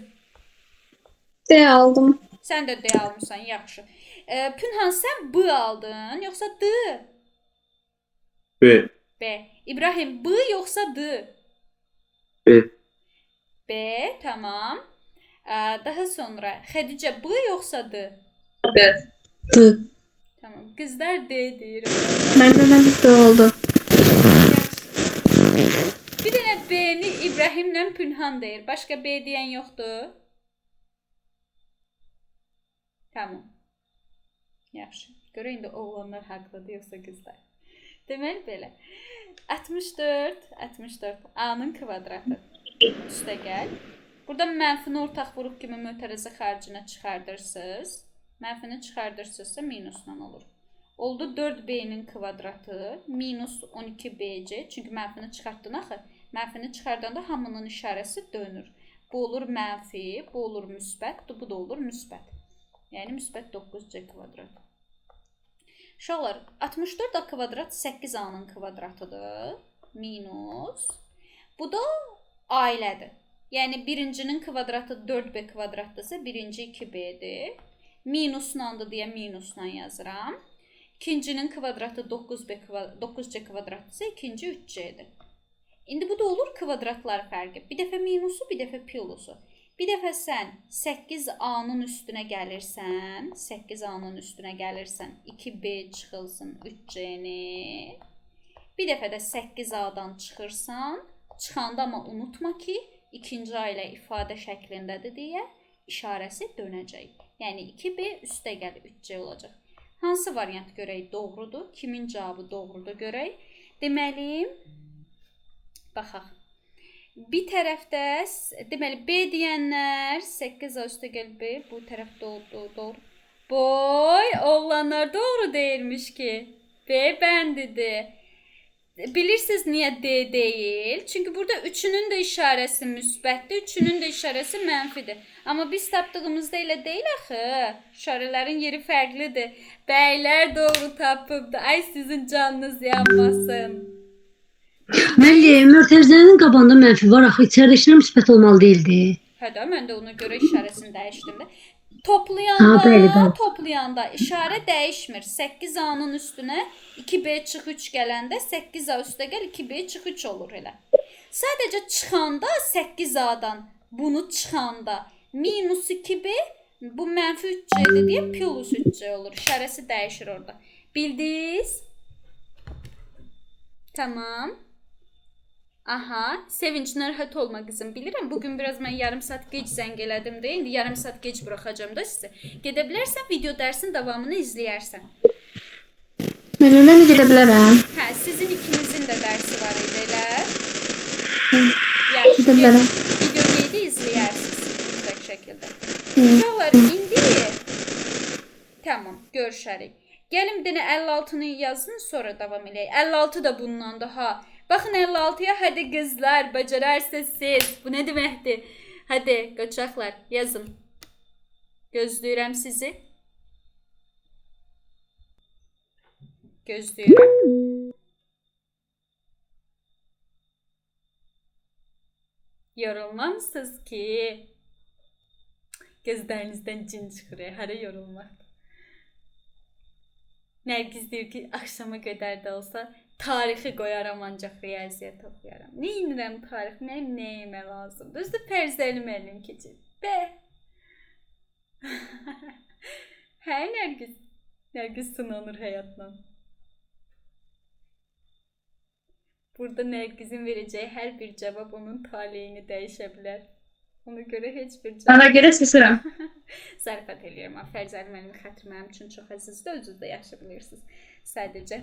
Speaker 2: D aldım.
Speaker 1: Sən də D almısan, yaxşı. Pünhan, sən B aldın, yoxsa D?
Speaker 3: B.
Speaker 1: B. İbrahim, B yoxsa D?
Speaker 3: B.
Speaker 1: B, tamam. Daha sonra Xədicə, B yoxsa D?
Speaker 4: D.
Speaker 1: Tamam. Qızlar D deyir.
Speaker 4: Məndən də oldu.
Speaker 1: Bir dənə B-ni İbrahimlə Pünhan deyir. Başqa B deyən yoxdur. Tamam. Yaxşı. Görə indi oğlanlar haqlıdır yoxsa qızlar. Deməli belə. 64 A-nın kvadratı. Üstə gəl. Burada mənfini ortaq vuruq kimi mötərizə xaricinə çıxardırsınız. Mənfini çıxardırsınızsa minusla olur. Oldu 4B-nin kvadratı minus 12BC. Çünki mənfini çıxartdın axı. Mənfini çıxardanda hamının işarəsi dönür. Bu olur mənfi, bu olur müsbət, bu da olur müsbət. Yəni müsbət 9C kvadrat. Uşaqlar, 64A kvadrat 8A-nın kvadratıdır. Minus. Bu da ailədir. Yəni birincinin kvadratı 4B kvadratdırsa birinci 2B'dir. Minuslandı deyə minusla yazıram. İkincinin kvadratı 9C kvadratdırsa ikinci 3C'dir. İndi bu da olur kvadratlar fərqi. Bir dəfə minusu, bir dəfə plusu. Bir dəfə sən 8A-nın üstünə gəlirsən, 2B çıxılsın 3C-ni. Bir dəfə də 8A-dan çıxırsan, çıxanda amma unutma ki, ikinci ailə ifadə şəklindədir deyə işarəsi dönəcək. Yəni 2B üstə gəl 3C olacaq. Hansı variant görək doğrudur? Kimin cavabı doğrudur görək? Deməli, baxaq. Bir tərəfdə, deməli, B deyənlər 8A üstə gəl B, bu tərəf doğru. Boy, oğlanlar doğru deyirmiş ki. B bəndidir. Bilirsiniz niyə D deyil? Çünki burada üçünün də işarəsi müsbətdir, üçünün də işarəsi mənfidir. Amma biz tapdığımızda elə deyil axı. İşarələrin yeri fərqlidir. Bəylər doğru tapıbdı. Ay sizin canınız yanmasın.
Speaker 5: Müəllim, mötərizənin qabağında mənfi var axı, içəridə işinə müsbət olmalı değildi.
Speaker 1: Hə də, mən də ona görə işarəsini dəyişdim də.
Speaker 5: Bəli.
Speaker 1: Toplayanda işarə dəyişmir. 8A-nın üstünə 2B çıx 3 gələndə 8A üstə gəl 2B çıx 3 olur elə. Sadəcə çıxanda 8A-dan bunu çıxanda minus 2B bu mənfi 3C-dir deyə plus 3C olur. İşarəsi dəyişir orada. Bildiniz? Tamam. Aha, Sevinç, narahat olma kızım. Bilirəm, bugün biraz mən yarım saat gec zəng elədim də, indi yarım saat gec buraxacağım da sizi. Gedə bilərsən, video dərsin davamını izləyərsən.
Speaker 4: Mən gedə bilərəm.
Speaker 1: Hə, sizin ikinizin də dərsi var idi elə.
Speaker 4: Gedə bilərəm.
Speaker 1: Video qeydi izləyərsiniz mütləq şəkildə. Uşaqlar, indi tamam, görüşərik. Gəlin bir dənə 56-nı yazın, sonra davam eləyək. 56 da bundan da ha. Baxın 56-ya, hadi qızlar, bacararsınız siz. Bu nə deməkdir? Hadi qaçaqlar, yazın. Gözləyirəm sizi. Gözləyirəm. Yorulmamısınız ki. Gözlərinizdən cin çıxır, hara yorulmaq. Nərgiz deyir ki, axşama qədər də olsa tarixi qoyaram, ancaq riyaziyyat oxuyaram. Nə inirəm tarix, mənim nəyimə lazımdır? Özdə Fərzəli müəllim keçir. Bə. Hə, Nərgiz. Nərgiz sınanır həyatla. Burada Nərgizin verəcəyi hər bir cavab onun taleyini dəyişə bilər. Ona görə heç bir cavab...
Speaker 2: Ona görə susıram.
Speaker 1: Zarafat eləyirəm. Fərzəli müəllim xətri mənim üçün çox əzizdir. Özünüz də yaxşı bilirsiniz. Sadəcə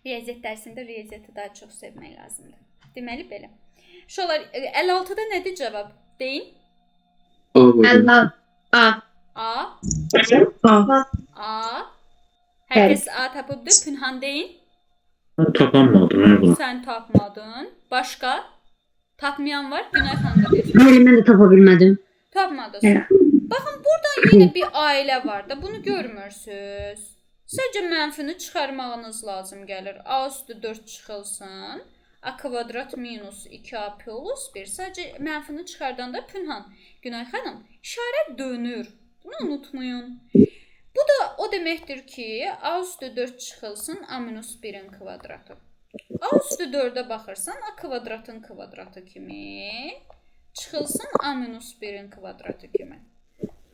Speaker 1: riyaziyyat dərsində riyaziyyatı daha çox sevmək lazımdır. Deməli belə. Şolar 56-da nədir cavab? Deyin.
Speaker 3: A var.
Speaker 2: A.
Speaker 1: A. A. Hər kəs A tapıbdı. Pünhan deyin.
Speaker 7: Tapamadım.
Speaker 1: Sən tapmadın. Başqa? Tapmayan var. Günay xanım da deyir.
Speaker 5: Müəllim, mən də tapa bilmədim.
Speaker 1: Tapmadınız. Baxın, buradan yenə bir ailə var da. Bunu görmürsünüz. Sadəcə mənfini çıxarmağınız lazım gəlir. A üstü 4 çıxılsın. A kvadrat minus 2A plus 1. Sadəcə mənfini çıxardanda Pünhan, Günay xanım, işarə dönür. Bunu unutmayın. Bu da o deməkdir ki, A üstü 4 çıxılsın, A minus 1-in kvadratı. A üstü 4-ə baxırsan, A kvadratın kvadratı kimi çıxılsın, A minus 1-in kvadratı kimi.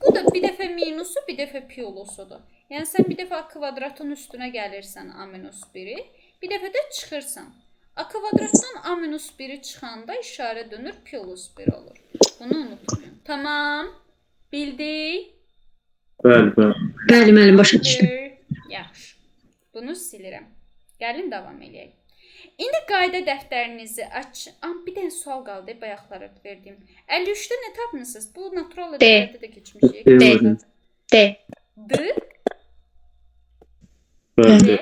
Speaker 1: Bu da bir dəfə minusu, bir dəfə plusudur. Yəni, sən bir dəfə A kvadratın üstünə gəlirsən A minus 1-i, bir dəfə də çıxırsan. A kvadratdan A minus 1-i çıxanda işarə dönür, plus 1 olur. Bunu unutmayın. Tamam. Bildik.
Speaker 7: Bəli.
Speaker 5: Bəli, müəllim, başa düşdüm.
Speaker 1: Yaxşı. Bunu silirəm. Gəlin davam eləyək. İndi qayda dəftərinizi aç. Bir dənə sual qaldı, bayaqlara verdiyim. 53-də nə tapmısınız? Bu natural ədəbiyyatda da keçmişik.
Speaker 2: D.
Speaker 1: D.
Speaker 7: Bəli.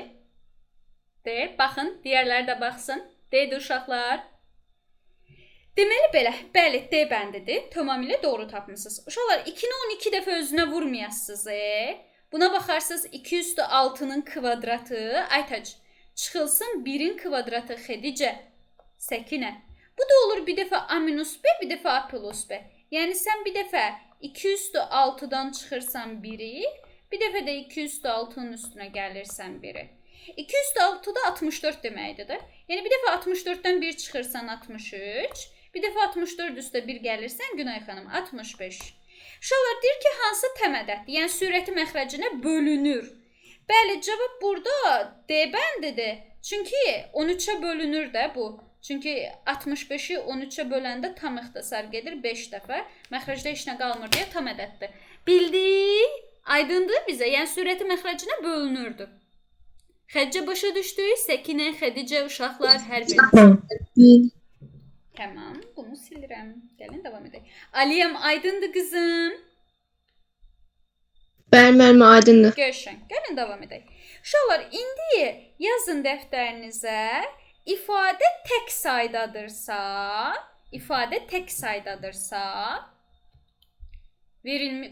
Speaker 1: D. Baxın, digərləri də baxsın. D-dir uşaqlar. Deməli belə, bəli, D bəndidir. Tamamilə doğru tapmısınız. Uşaqlar, 2-ni 12 dəfə özünə vurmayasınız. Buna baxarsınız 2 üstü 6-nın kvadratı. Aytac, çıxılsın 1-in kvadratı Xədicə. Səkinə. Bu da olur bir dəfə A minus B, bir dəfə A plus B. Yəni sən bir dəfə 2 üstü 6-dan çıxırsan 1-i, bir dəfə də 2 üstü 6-nın üstünə gəlirsən 1-i. 2 üstü 6-da 64 deməkdir də. Yəni bir dəfə 64-dən 1 çıxırsan 63, bir dəfə 64 üstə 1 gəlirsən Günay xanım 65. Uşaqlar deyir ki, hansı təmədətdir? Yəni sürəti məxrəcinə bölünür. Bəli, cavab burada D bəndidir. Çünki 13-ə bölünür də bu. Çünki 65-i 13-ə böləndə tam ixtisar gedir 5 dəfə. Məxrəcdə heç nə qalmır deyə tam ədəddir. Bildik? Aydındır bizə? Yəni sürəti məxrəcinə bölünürdü. Xədicə başa düşdük. Səkinə, Xədicə, uşaqlar hər biriniz. Tamam, bunu silirəm. Gəlin davam edək. Aliyəm, aydındır qızım.
Speaker 4: Bəli, aydındır.
Speaker 1: Görüşən. Gəlin davam edək. Uşaqlar, indi yazın dəftərinizə ifadə tək saydadırsa,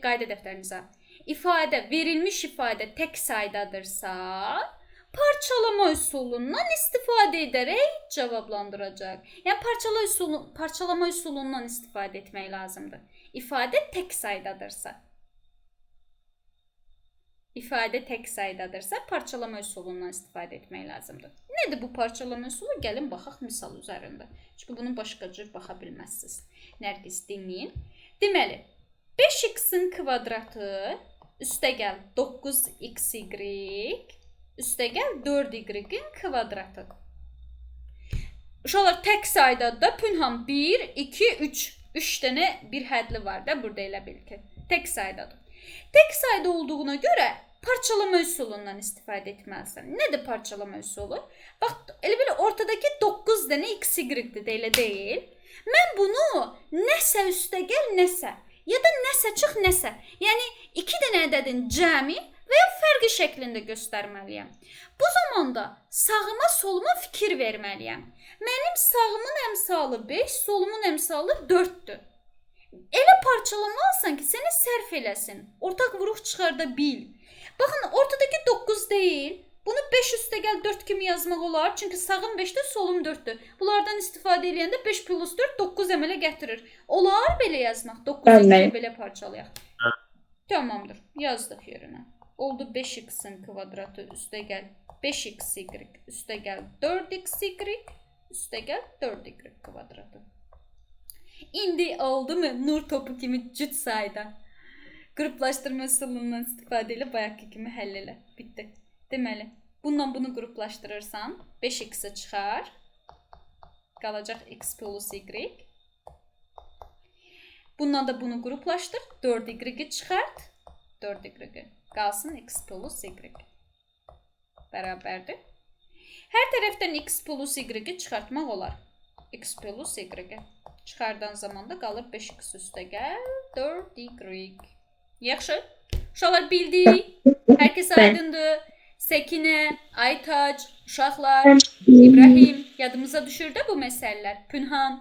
Speaker 1: qayda dəftərinizə. Verilmiş ifadə tək saydadırsa, parçalama üsulundan istifadə edərək cavablandıracaq. Yəni parçalama üsulundan istifadə etmək lazımdır. İfadə tək saydadırsa. Parçalama üsulundan istifadə etmək lazımdır. Nədir bu parçalama üsulu? Gəlin baxaq misal üzərində. Çünki bunu başqa cür baxa bilməzsiniz. Nərgiz dinləyin. Deməli, 5x-in kvadratı üstəgəl 9xy üstəgəl 4y-in kvadratı. Uşaqlar tək sayda da Pünhan 1, 2, 3. 3 dənə bir hədli var da burada elə bil ki. Tək saydadır. Tək sayda olduğuna görə parçalama üsulundan istifadə etməlisən. Nədir parçalama üsulu? Bax, elə belə ortadakı 9 dənə x, y-dir, elə deyil. Mən bunu nəsə üstəgəl nəsə ya da nəsə çıx nəsə. Yəni 2 dənə ədədin cəmi və ya fərqi şəklində göstərməliyəm. Bu zamanda sağıma soluma fikir verməliyəm. Mənim sağımın əmsalı 5, solumun əmsalı 4-dür. Elə parçalamalısan ki, səni sərf eləsin. Ortaq vuruq çıxarda bil. Baxın, ortadakı 9 deyil. Bunu 5 üstəgəl 4 kimi yazmaq olar. Çünki sağım 5-dir, solum 4-dür. Bunlardan istifadə edəndə 5 plus 4 9 əmələ gətirir. Olar belə yazmaq. 9-u belə parçalayaq. Tamamdır. Yazdıq yerinə. Oldu 5x-in kvadratı üstəgəl 5xy üstəgəl 4xy üstəgəl 4y kvadratı. İndi oldu mu nur topu kimi cüt sayda? Qruplaşdırma üsulundan istifadə ilə bayaqki kimi həll elə. Bitdi. Deməli, bundan bunu qruplaşdırırsan 5x-i çıxar. Qalacaq x plus y. Bundan da bunu qruplaşdır. 4y-i çıxart. 4y. Qalsın x plus y. Bərabərdir. Hər tərəfdən x plus y-i çıxartmaq olar. X plus y. Çıxardan zaman da qalır 5x üstəgəl 4y. Yaxşı. Uşaqlar bildik. Hər kəs aydındır. Səkinə, Aytac, uşaqlar, İbrahim yadımıza düşür də bu məsələlər. Pünhan.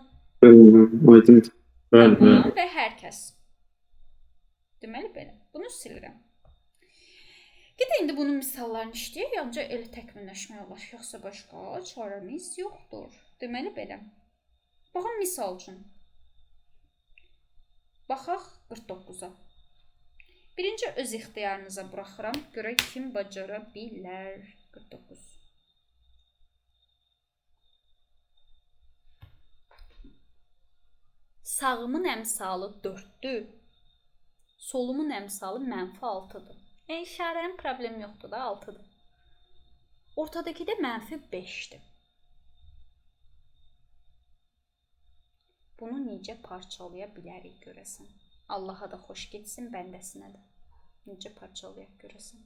Speaker 3: Aydındır.
Speaker 7: Bəli, bəli.
Speaker 1: Və hər kəs. Deməli belə. Bunu silirəm. Gedək indi bunun misallarını işləyək, ancaq elə təkmilləşmək olar. Yoxsa başqa çarəmiz yoxdur. Deməli belə. Baxın misal üçün. Baxaq 49-a. Birinci öz ixtiyarınıza buraxıram. Görək kim bacara bilər. 49. Sağımın əmsalı 4-dür. Solumun əmsalı -6-dır. İşarənin problemi yoxdur da 6-dır. Ortadakı da -5-dir. Bunu necə parçalaya bilərik görəsən? Allaha da xoş getsin, bəndəsinə də. Necə parçalayaq görəsən?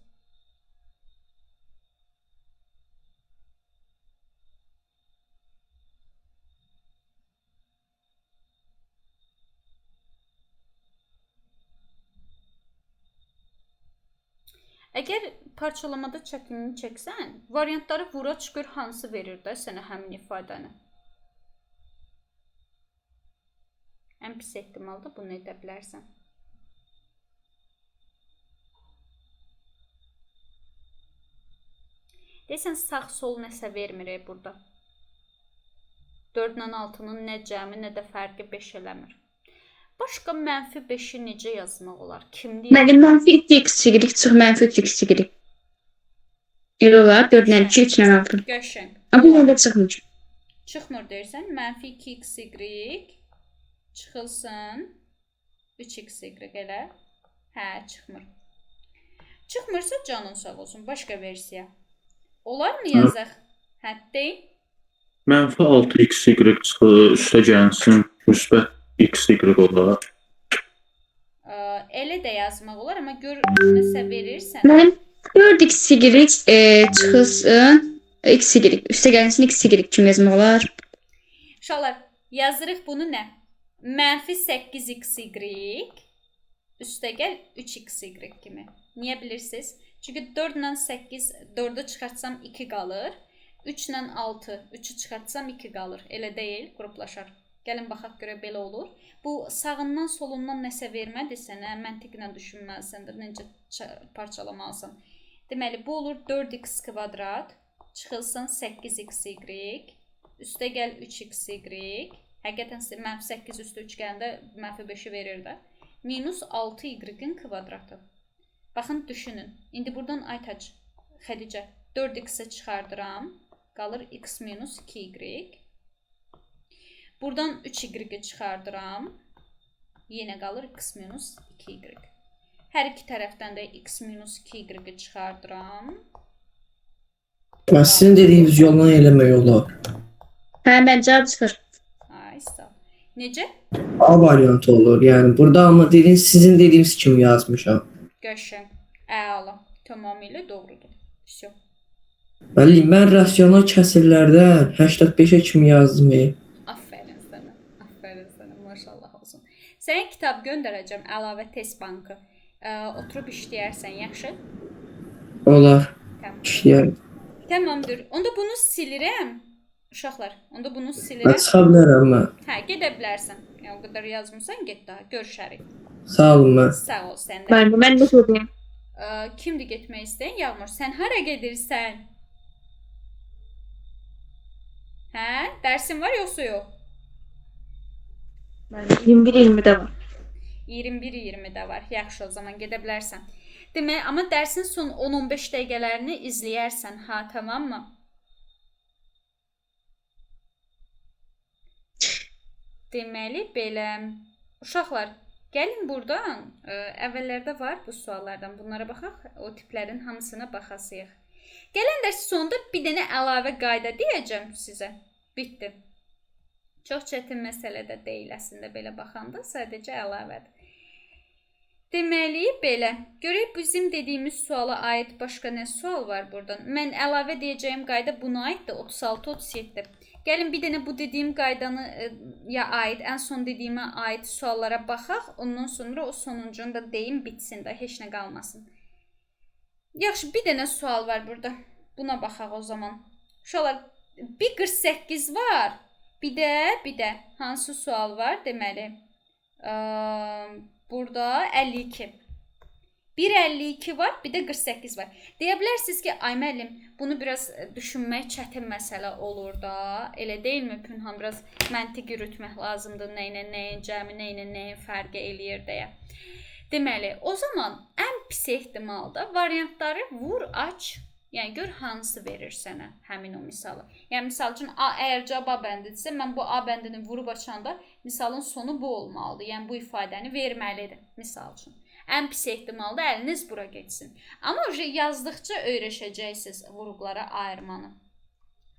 Speaker 1: Əgər parçalamada çətinliyi çəksən, variantları vura çıxır hansı verir də sənə həmin ifadəni. Ən pis ehtimalda bunu edə bilərsən. Deyəsən, sağ-sol nəsə vermir burada. 4 ilə 6-nın nə cəmi, nə də fərqi 5 eləmir. Başqa -5-i necə yazmaq olar? Kim deyir?
Speaker 4: Mənim -2x çigirik çıx -3x çigirik. Elə olar 4 ilə 2, 3 ilə 6.
Speaker 1: Qəşəng.
Speaker 4: Amma belə çıxmır.
Speaker 1: Çıxmır deyirsən, -2xy çıxılsın 3xy elə. Hə, çıxmır. Çıxmırsa canın sağ olsun, başqa versiya. Olar mı yazaq? Həddi?
Speaker 7: -6xy çıxır, üstə gəlsin, müsbət xy olar.
Speaker 1: Elə də yazmaq olar, amma gör nəsə verirsən.
Speaker 4: Mənim 4x çigirik çıxılsın xy. Üstə gəlsin xy kimi yazmaq olar.
Speaker 1: Uşaqlar, yazırıq bunu nə? -8xy üstəgəl 3xy kimi. Niyə bilirsiniz? Çünki 4 ilə 8, 4-ü çıxartsam 2 qalır. 3 ilə 6, 3-ü çıxartsam 2 qalır. Elə deyil, qruplaşar. Gəlin baxaq görə belə olur. Bu sağından solundan nəsə vermədi sənə, məntiqlə düşünməlisən də, necə parçalamalısan. Deməli, bu olur 4x kvadrat, çıxılsın 8xy, üstəgəl 3xy. Həqiqətən -8 üstə 3 gələndə -5-i verir də. Minus 6y-in kvadratı. Baxın, düşünün. İndi buradan Aytac, Xədicə, 4x-i çıxardıram. Qalır x minus 2y. Buradan 3y çıxardıram. Yenə qalır x minus 2y. Hər iki tərəfdən də x minus 2y çıxardıram.
Speaker 6: Sizin dediyiniz yolla eləmək olar.
Speaker 4: Hə, mən cavab çıxır.
Speaker 1: Ay sağ ol. Necə?
Speaker 6: A variantı olur. Yəni burada amma sizin dediyiniz kimi yazmışam.
Speaker 1: Qəşəng. Əla. Tamamilə doğrudur. Всё.
Speaker 6: Müəllim, mən rasional kəsrlərdən 85-ə kimi yazdım.
Speaker 1: Aferin sənə. Aferin sənə. Maşallah olsun. Sənə kitab göndərəcəm, əlavə test bankı. Oturub işləyərsən, yaxşı?
Speaker 6: Olar.
Speaker 1: Tamam.
Speaker 6: İşləyər.
Speaker 1: Tamamdır. Onda bunu silirəm. Uşaqlar, onda bunu silirəm.
Speaker 6: Çıxa bilərəm mən.
Speaker 1: Hə, gedə bilərsən. Yəni o qədər yazmısan, get daha. Görüşərik.
Speaker 6: Sağ olun mən.
Speaker 1: Sağ ol sən də.
Speaker 4: Mən də söyləyim.
Speaker 1: Kimdir getmək istəyən? Yağmur, sən hara gedirsən? Hə? Dərsin var yoxsa yox?
Speaker 4: 21-20-də var.
Speaker 1: 21-20-də var. Yaxşı, o zaman gedə bilərsən. Demək, amma dərsin son 10-15 dəqiqələrini izləyərsən, ha, tamam mı? Deməli, belə. Uşaqlar, gəlin buradan. Əvvəllərdə var bu suallardan. Bunlara baxaq. O tiplərin hamısına baxasıyıq. Gələn dərs sonunda bir dənə əlavə qayda deyəcəm sizə. Bitdi. Çox çətin məsələ də deyil əslində belə baxanda, sadəcə əlavədir. Deməli, belə. Görək bizim dediyimiz suala aid başqa nə sual var buradan? Mən əlavə deyəcəyim qayda buna aiddir, 36-37. Gəlin bir dənə bu dediyim qaydanı aid, ən son dediyimə aid suallara baxaq. Ondan sonra o sonuncunu da deyim, bitsin də, heç nə qalmasın. Yaxşı, bir dənə sual var burada. Buna baxaq o zaman. Uşaqlar, bir 48 var. Bir də hansı sual var? Deməli, burada 52. Bir 52 var, bir də 48 var. Deyə bilərsiniz ki, ay müəllim, bunu biraz düşünmək çətin məsələ olur da. Elə deyilmi? Pünhan biraz məntiq yürütmək lazımdır. Nə ilə nəyin cəmi, nə ilə nəyin fərqi eləyir deyə. Deməli, o zaman ən pis ehtimalda variantları vur, aç. Yəni, gör hansı verir sənə həmin o misalı. Yəni, misal üçün, əgər cavab A bəndidirsə, mən bu A bəndini vurub açanda misalın sonu bu olmalıdır. Yəni, bu ifadəni verməlidir, misal üçün. Ən pis ehtimalda əliniz bura geçsin. Amma yazdıqca öyrəşəcəksiniz vurğulara ayırmanı.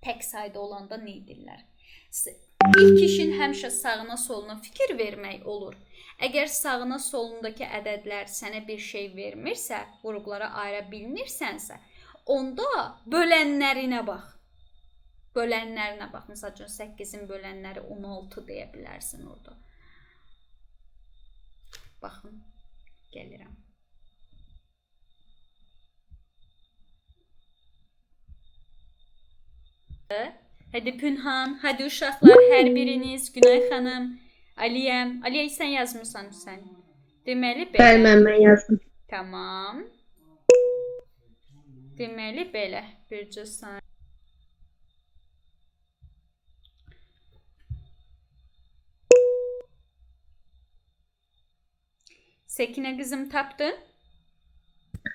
Speaker 1: Tək sayda olanda nə edirlər? İlk işin həmişə sağına soluna fikir vermək olur. Əgər sağına solundakı ədədlər sənə bir şey vermirsə, vurğulara ayıra bilmirsənsə, onda bölənlərinə bax. Bölənlərinə bax. Məsəl üçün 8-in bölənləri 16 deyə bilərsən orada. Baxın, gəlirəm. Hadi Pünhan, hadi uşaqlar, hər biriniz, Günay xanım, Aliyəm. Aliyə, sən yazmırsan sən. Deməli, belə.
Speaker 4: Bəli, mən yazdım.
Speaker 1: Tamam. Deməli, belə. Bircə saniyə. Səkinə qızım tapdın?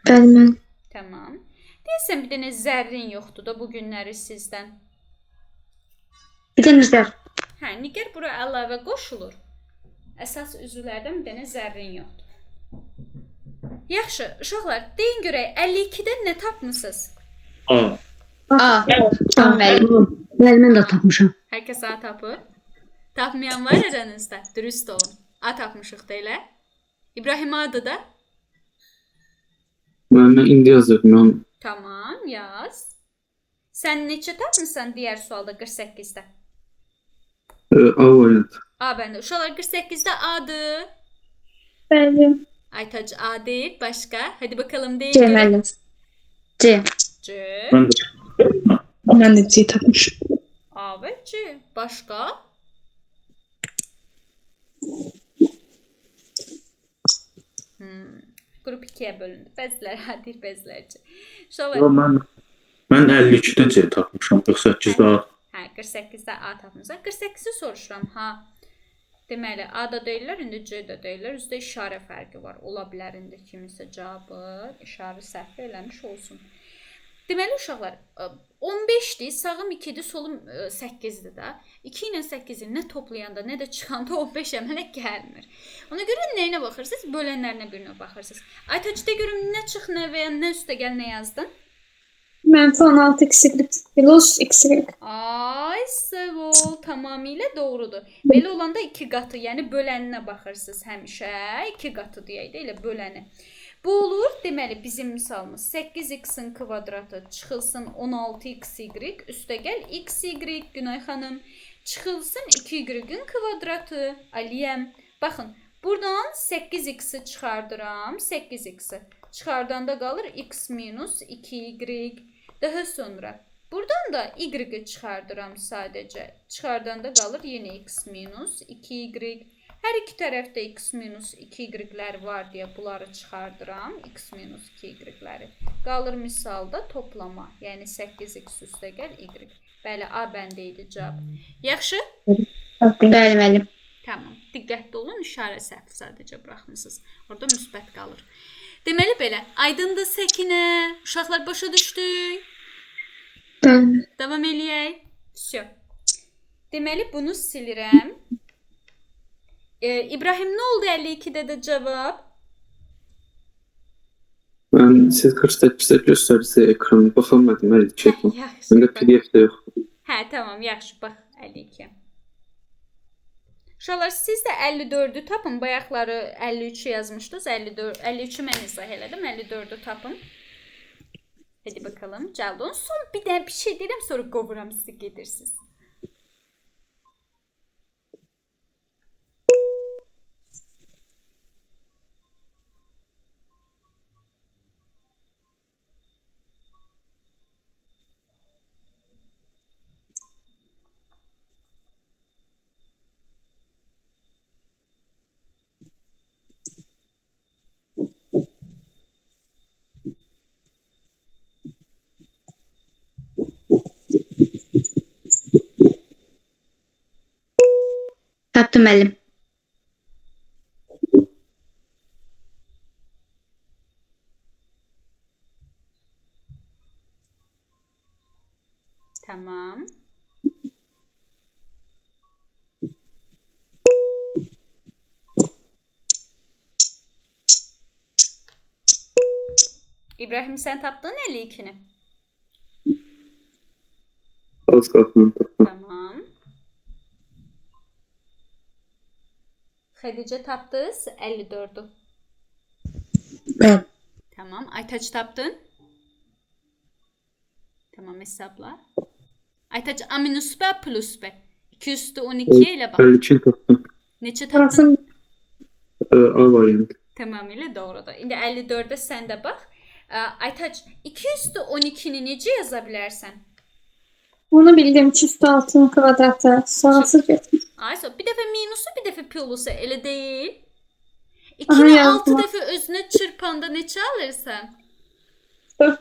Speaker 4: Bəli, mən.
Speaker 1: Tamam. Deyəsən, bir dənə zərrin yoxdur da bu günləri sizdən.
Speaker 4: Bir də Nigar.
Speaker 1: Hə, Nigar bura əlavə qoşulur. Əsas üzvlərdən bir dənə zərrin yoxdur. Yaxşı, uşaqlar, deyin görək, 52-dən nə tapmısınız?
Speaker 7: A.
Speaker 4: Müəllim.
Speaker 5: Mən də tapmışam.
Speaker 1: Hər kəs A tapır. Tapmayan var aranızda? Dürüst olun. A tapmışıq da elə. İbrahim adı da?
Speaker 3: Mən indi yazıyorum.
Speaker 1: Tamam, yaz. Sən neçə tapmısan digər sualda 48-də?
Speaker 3: A variant.
Speaker 1: A bəndə. Uşaqlar 48-də A'dır.
Speaker 2: Bəli.
Speaker 1: Aytac A deyil, başqa. Hadi bakalım deyin.
Speaker 4: C müəllim. C.
Speaker 1: C.
Speaker 7: Mən də
Speaker 8: Mən də C tapmışım.
Speaker 1: A və C. Başqa? Qrup 2-yə bölündü. Bəzilər A deyir, bəzilər C. Uşaqlar.
Speaker 7: Mən 52-də C tapmışam, 48-də A.
Speaker 1: Hə, 48-də A tapmısan. 48-i soruşuram, ha. Deməli, A da deyirlər, indi C də deyirlər. Üzdə işarə fərqi var. Ola bilər indi kimisə cavabı işarə səhv eləmiş olsun. Deməli, uşaqlar, 15-dir, sağım 2-dir, solum 8-dir də. 2 ilə 8-i nə toplayanda, nə də çıxanda 15 əmələ gəlmir. Ona görə nəyinə baxırsınız? Bölənlərinə birinə baxırsınız. Aytaçda görüm nə çıx, nə və ya nə üstə gəl, nə yazdın?
Speaker 2: -16 x-y plus x-y.
Speaker 1: Ay, savol, tamamilə doğrudur. Belə olanda 2 qatı, yəni böləninə baxırsınız həmişə. 2 qatı deyək də elə böləni. Bu olur, deməli bizim misalımız 8x-in kvadratı çıxılsın 16xy üstəgəl xy, Günay xanım, çıxılsın 2y-in kvadratı. Aliyəm. Baxın, buradan 8x-i çıxardıram, 8x-i. Çıxardanda qalır x minus 2y. Daha sonra buradan da y-i çıxardıram sadəcə. Çıxardanda qalır yenə x minus 2y. Hər iki tərəfdə x minus 2y-lər var deyə bunları çıxardıram. X minus 2y-ləri. Qalır misalda toplama. Yəni 8x üstəgəl y. Bəli, A bəndə idi cavab. Yaxşı?
Speaker 4: Bəli, müəllim.
Speaker 1: Tamam. Diqqətli olun, işarə səhv sadəcə buraxmısınız. Orada müsbət qalır. Deməli belə, aydındır Səkinə. Uşaqlar başa düşdük.
Speaker 2: Bəli.
Speaker 1: Davam eləyək. Всё. Deməli bunu silirəm. İbrahim, nə oldu 52-də də cavab?
Speaker 3: Ben siz 48'de gösterdiğiniz ekranı bakamadım. Hadi çekin.
Speaker 1: Yaxşı.
Speaker 3: Bende PDF'de yok.
Speaker 1: Hə, tamam, yaxşı. Bax, 52. Uşaqlar, siz də 54-ü tapın. Bayaqları 53-ü yazmışdınız. 53-ü mən izah elədim. 54-ü tapın. Hadi bakalım. Caldon. Son bir şey deyirəm, sonra qovuram sizi, gedirsiniz.
Speaker 4: Tapdım müəllim.
Speaker 1: Tamam. İbrahim, sen tapdın 52'ni.
Speaker 3: Az kalsın.
Speaker 1: Tamam. Xədicə tapdınız 54'ü.
Speaker 8: Bəli.
Speaker 1: Tamam. Aytaç tapdın. Tamam, hesapla. Aytaç, A minus B plus B. 2 üstü 12 ile bak.
Speaker 3: 52 taptım.
Speaker 1: Neçə tapdın?
Speaker 2: Burası
Speaker 3: A variantı.
Speaker 1: Tamamilə doğrudur. İndi 54'e sən də bax. Aytaç, 2 üstü 12'ni necə yaza bilərsən?
Speaker 2: onu bildim. 2 üstü 6'nın kvadratı. Sonrası getmiş.
Speaker 1: Ayso, bir dəfə minusu, bir dəfə plusu, elə deyil.
Speaker 2: Aha,
Speaker 1: 2'ni 6
Speaker 2: yazdım.
Speaker 1: dəfə özünə çırpanda neçə alırsan?
Speaker 2: 4,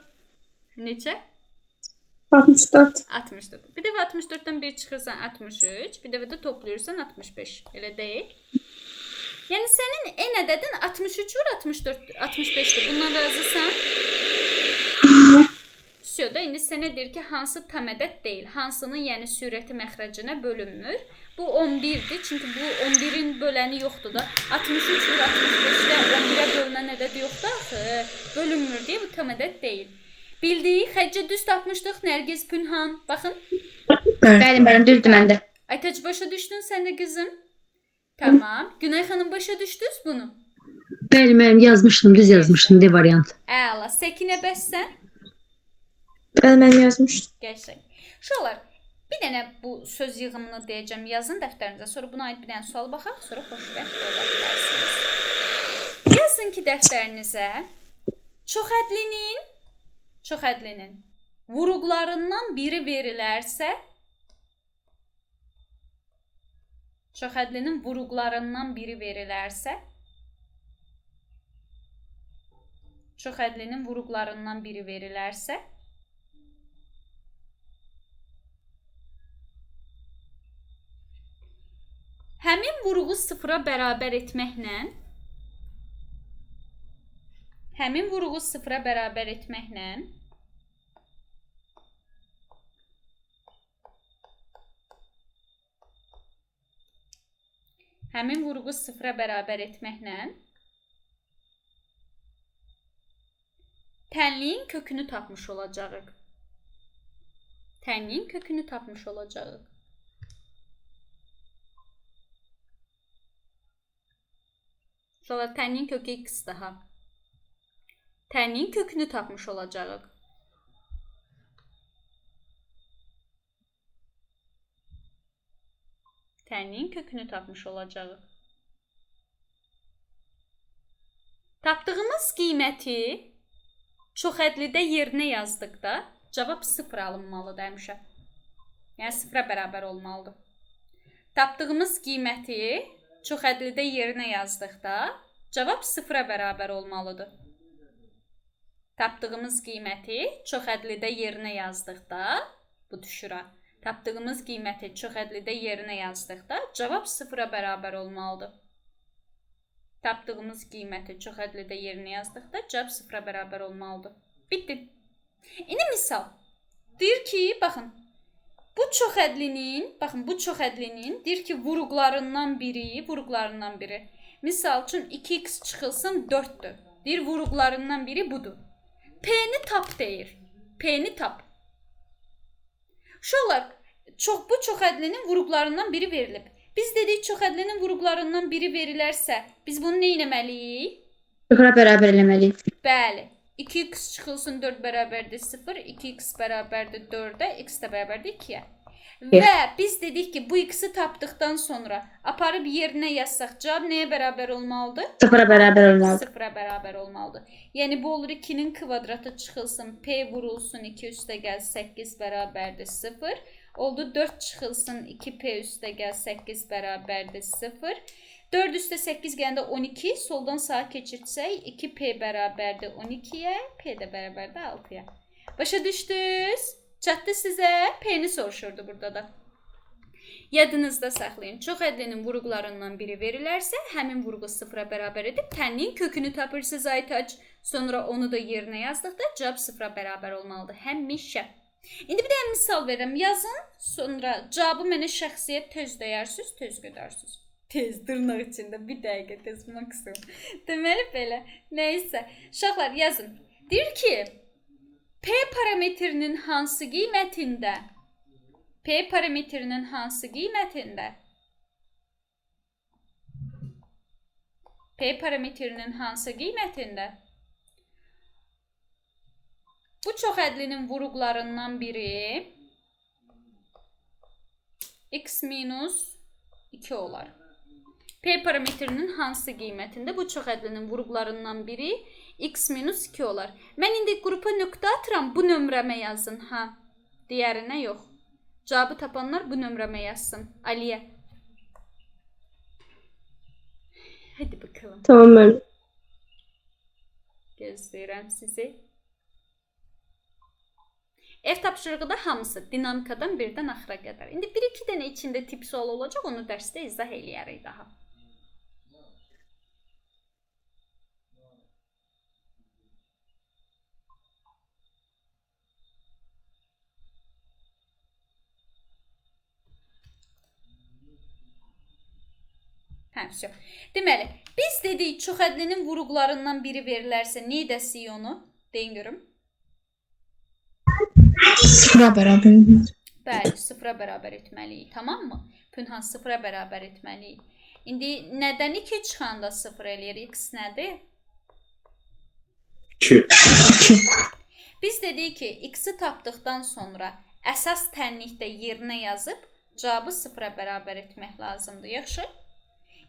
Speaker 1: Neçə?
Speaker 2: 64.
Speaker 1: 64. Bir dəfə 64'dən 1 çıxırsan 63, bir dəfə də toplayırsan 65. Elə deyil. Yəni sənin en ədədin 63 vur 64 65'dir. Bundan razısan? Södə indi sənə deyir ki, hansı tam ədəd deyil. Hansının yəni sürəti məxrəcinə bölünmür. Bu 11'dir. Çünki bu 11'in böləni yoxdur da. 63 vur 65'də 11'ə bölünən ədəd yoxdur axı. Bölünmür deyə bu tam ədəd deyil. Bildik, Xədicə düz tapmışdıq. Nərgiz, Pünhan. Baxın.
Speaker 4: Bəli, müəllim, düzdür məndə.
Speaker 1: Aytaç, başa düşdün sən də qızım? Tamam. Günay xanım, başa düşdünüz bunu?
Speaker 5: Bəli, müəllim, yazmışdım, düz yazmışdım, D variant.
Speaker 1: Əla. Səkinə bəs sən?
Speaker 8: Bəli, mən yazmışdım.
Speaker 1: Qəşəng. Uşaqlar, bir dənə bu söz yığımını deyəcəm. Yazın dəftərinizə. Sonra buna aid bir dənə sual baxaq. Sonra xoşbəxt ola bilərsiniz. Yazın ki, dəftərinizə çoxədlinin vuruqlarından biri verilərsə, çoxədlinin vuruqlarından biri verilərsə, çoxədlinin vuruqlarından biri verilərsə, həmin vuruğu sıfıra bərabər etməklə həmin vuruğu sıfıra bərabər etməklə həmin vuruğu sıfıra bərabər etməklə tənliyin kökünü tapmış olacağıq. Tənliyin kökünü tapmış olacağıq. Sonra tənliyin kökü x daha. Tənliyin kökünü tapmış olacağıq. Tənliyin kökünü tapmış olacağıq. Tapdığımız qiyməti çoxədlidə yerinə yazdıqda cavab 0 alınmalıdır həmişə. Yəni 0-a bərabər olmalıdır. Tapdığımız qiyməti çoxədlidə yerinə yazdıqda cavab 0-a bərabər olmalıdır. Tapdığımız qiyməti çoxədlidə yerinə yazdıqda bu düşür. Tapdığımız qiyməti çoxədlidə yerinə yazdıqda cavab 0-a bərabər olmalıdır. Tapdığımız qiyməti çoxədlidə yerinə yazdıqda cavab 0-a bərabər olmalıdır. Bitdi. İndi misal. Deyir ki, baxın, bu çoxədlinin deyir ki, vuruqlarından biri. Misal üçün 2x çıxılsın 4-dür. Deyir, vuruqlarından biri budur. P-ni tap deyir. P-ni tap. Uşaqlar, bu çoxədlinin vuruqlarından biri verilib. Biz dedik çoxədlinin vuruqlarından biri verilərsə, biz bunu nə etməliyik?
Speaker 4: Sıfıra bərabər eləməliyik.
Speaker 1: Bəli. 2x çıxılsın 4 bərabərdir 0, 2x bərabərdir 4-ə, x də bərabərdir 2-yə. Və biz dedik ki, bu x-i tapdıqdan sonra aparıb yerinə yazsaq, cavab nəyə bərabər olmalıdır?
Speaker 4: Sıfıra bərabər olmalıdır.
Speaker 1: Sıfıra bərabər olmalıdır. Yəni, bu olur 2-nin kvadratı çıxılsın, p vurulsun 2 üstə gəl 8 bərabərdir 0. Oldu 4 çıxılsın 2p üstə gəl 8 bərabərdir 0. 4 üstə 8 gələndə 12, soldan sağa keçirsək 2p bərabərdir 12-yə, p də bərabərdir 6-ya. Başa düşdünüz? Çatdı sizə? P-ni soruşurdu burada da. Yadınızda saxlayın. Çoxədlinin vuruqlarından biri verilərsə, həmin vuruğu 0-a bərabər edib tənliyin kökünü tapırsınız Aytac. Sonra onu da yerinə yazdıqda cavab 0-a bərabər olmalıdır. Həmişə. İndi bir də misal verirəm. Yazın, sonra cavabı mənə şəxsiyyət tez deyərsiniz, tez gedərsiniz. Tez, dırnaq içində, bir dəqiqə tez, maksimum. Deməli belə. Nəysə, uşaqlar yazın. Deyir ki, P parametrinin hansı qiymətində bu çoxədlinin vuruqlarından biri x minus 2 olar. P parametrinin hansı qiymətində bu çoxədlinin vuruqlarından biri x minus 2 olar. Mən indi qrupa nöqtə atıram, bu nömrəmə yazın, Digərinə yox. Cavabı tapanlar bu nömrəmə yazsın. Aliyə. Hadi bakalım.
Speaker 8: Tamam mən.
Speaker 1: Gözləyirəm sizi. Ev tapşırığı da hamısı dinamikadan birdən axıra qədər. İndi 1-2 dənə içində tip sual olacaq, onu dərsdə izah eləyərik daha. Deməli, biz dedik çoxədlinin vuruqlarından biri verilərsə, nə edəsik onu? Deyin görüm.
Speaker 8: Sıfıra bərabər.
Speaker 1: Bəli, 0-a bərabər etməliyik, tamam mı? Pünhan 0-a bərabər etməliyik. İndi nədən 2 çıxanda 0 eləyir? X nədir?
Speaker 7: 2.
Speaker 1: Biz dedik ki, x-i tapdıqdan sonra əsas tənlikdə yerinə yazıb cavabı 0-a bərabər etmək lazımdır. Yaxşı?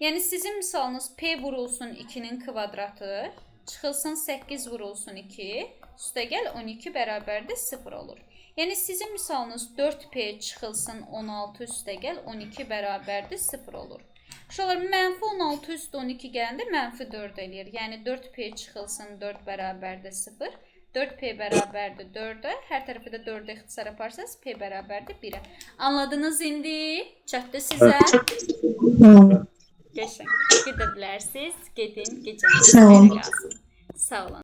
Speaker 1: Yəni sizin misalınız p vurulsun 2-nin kvadratı, çıxılsın 8 vurulsun 2, üstə gəl 12 bərabərdir 0 olur. Yəni sizin misalınız 4p çıxılsın 16 üstə gəl 12 bərabərdir 0 olur. Uşaqlar, mənfi 16 üstə 12 gələndə mənfi 4 eləyir. Yəni 4p çıxılsın 4 bərabərdir 0. 4p bərabərdir 4-ə. Hər tərəfi də 4-ə ixtisar yaparsanız p bərabərdir 1-ə. Anladınız indi? Çatdı sizə? Geçin. Gedə bilərsiniz. Gedin. Gecəniz xeyirli qalsın. Sağ olun.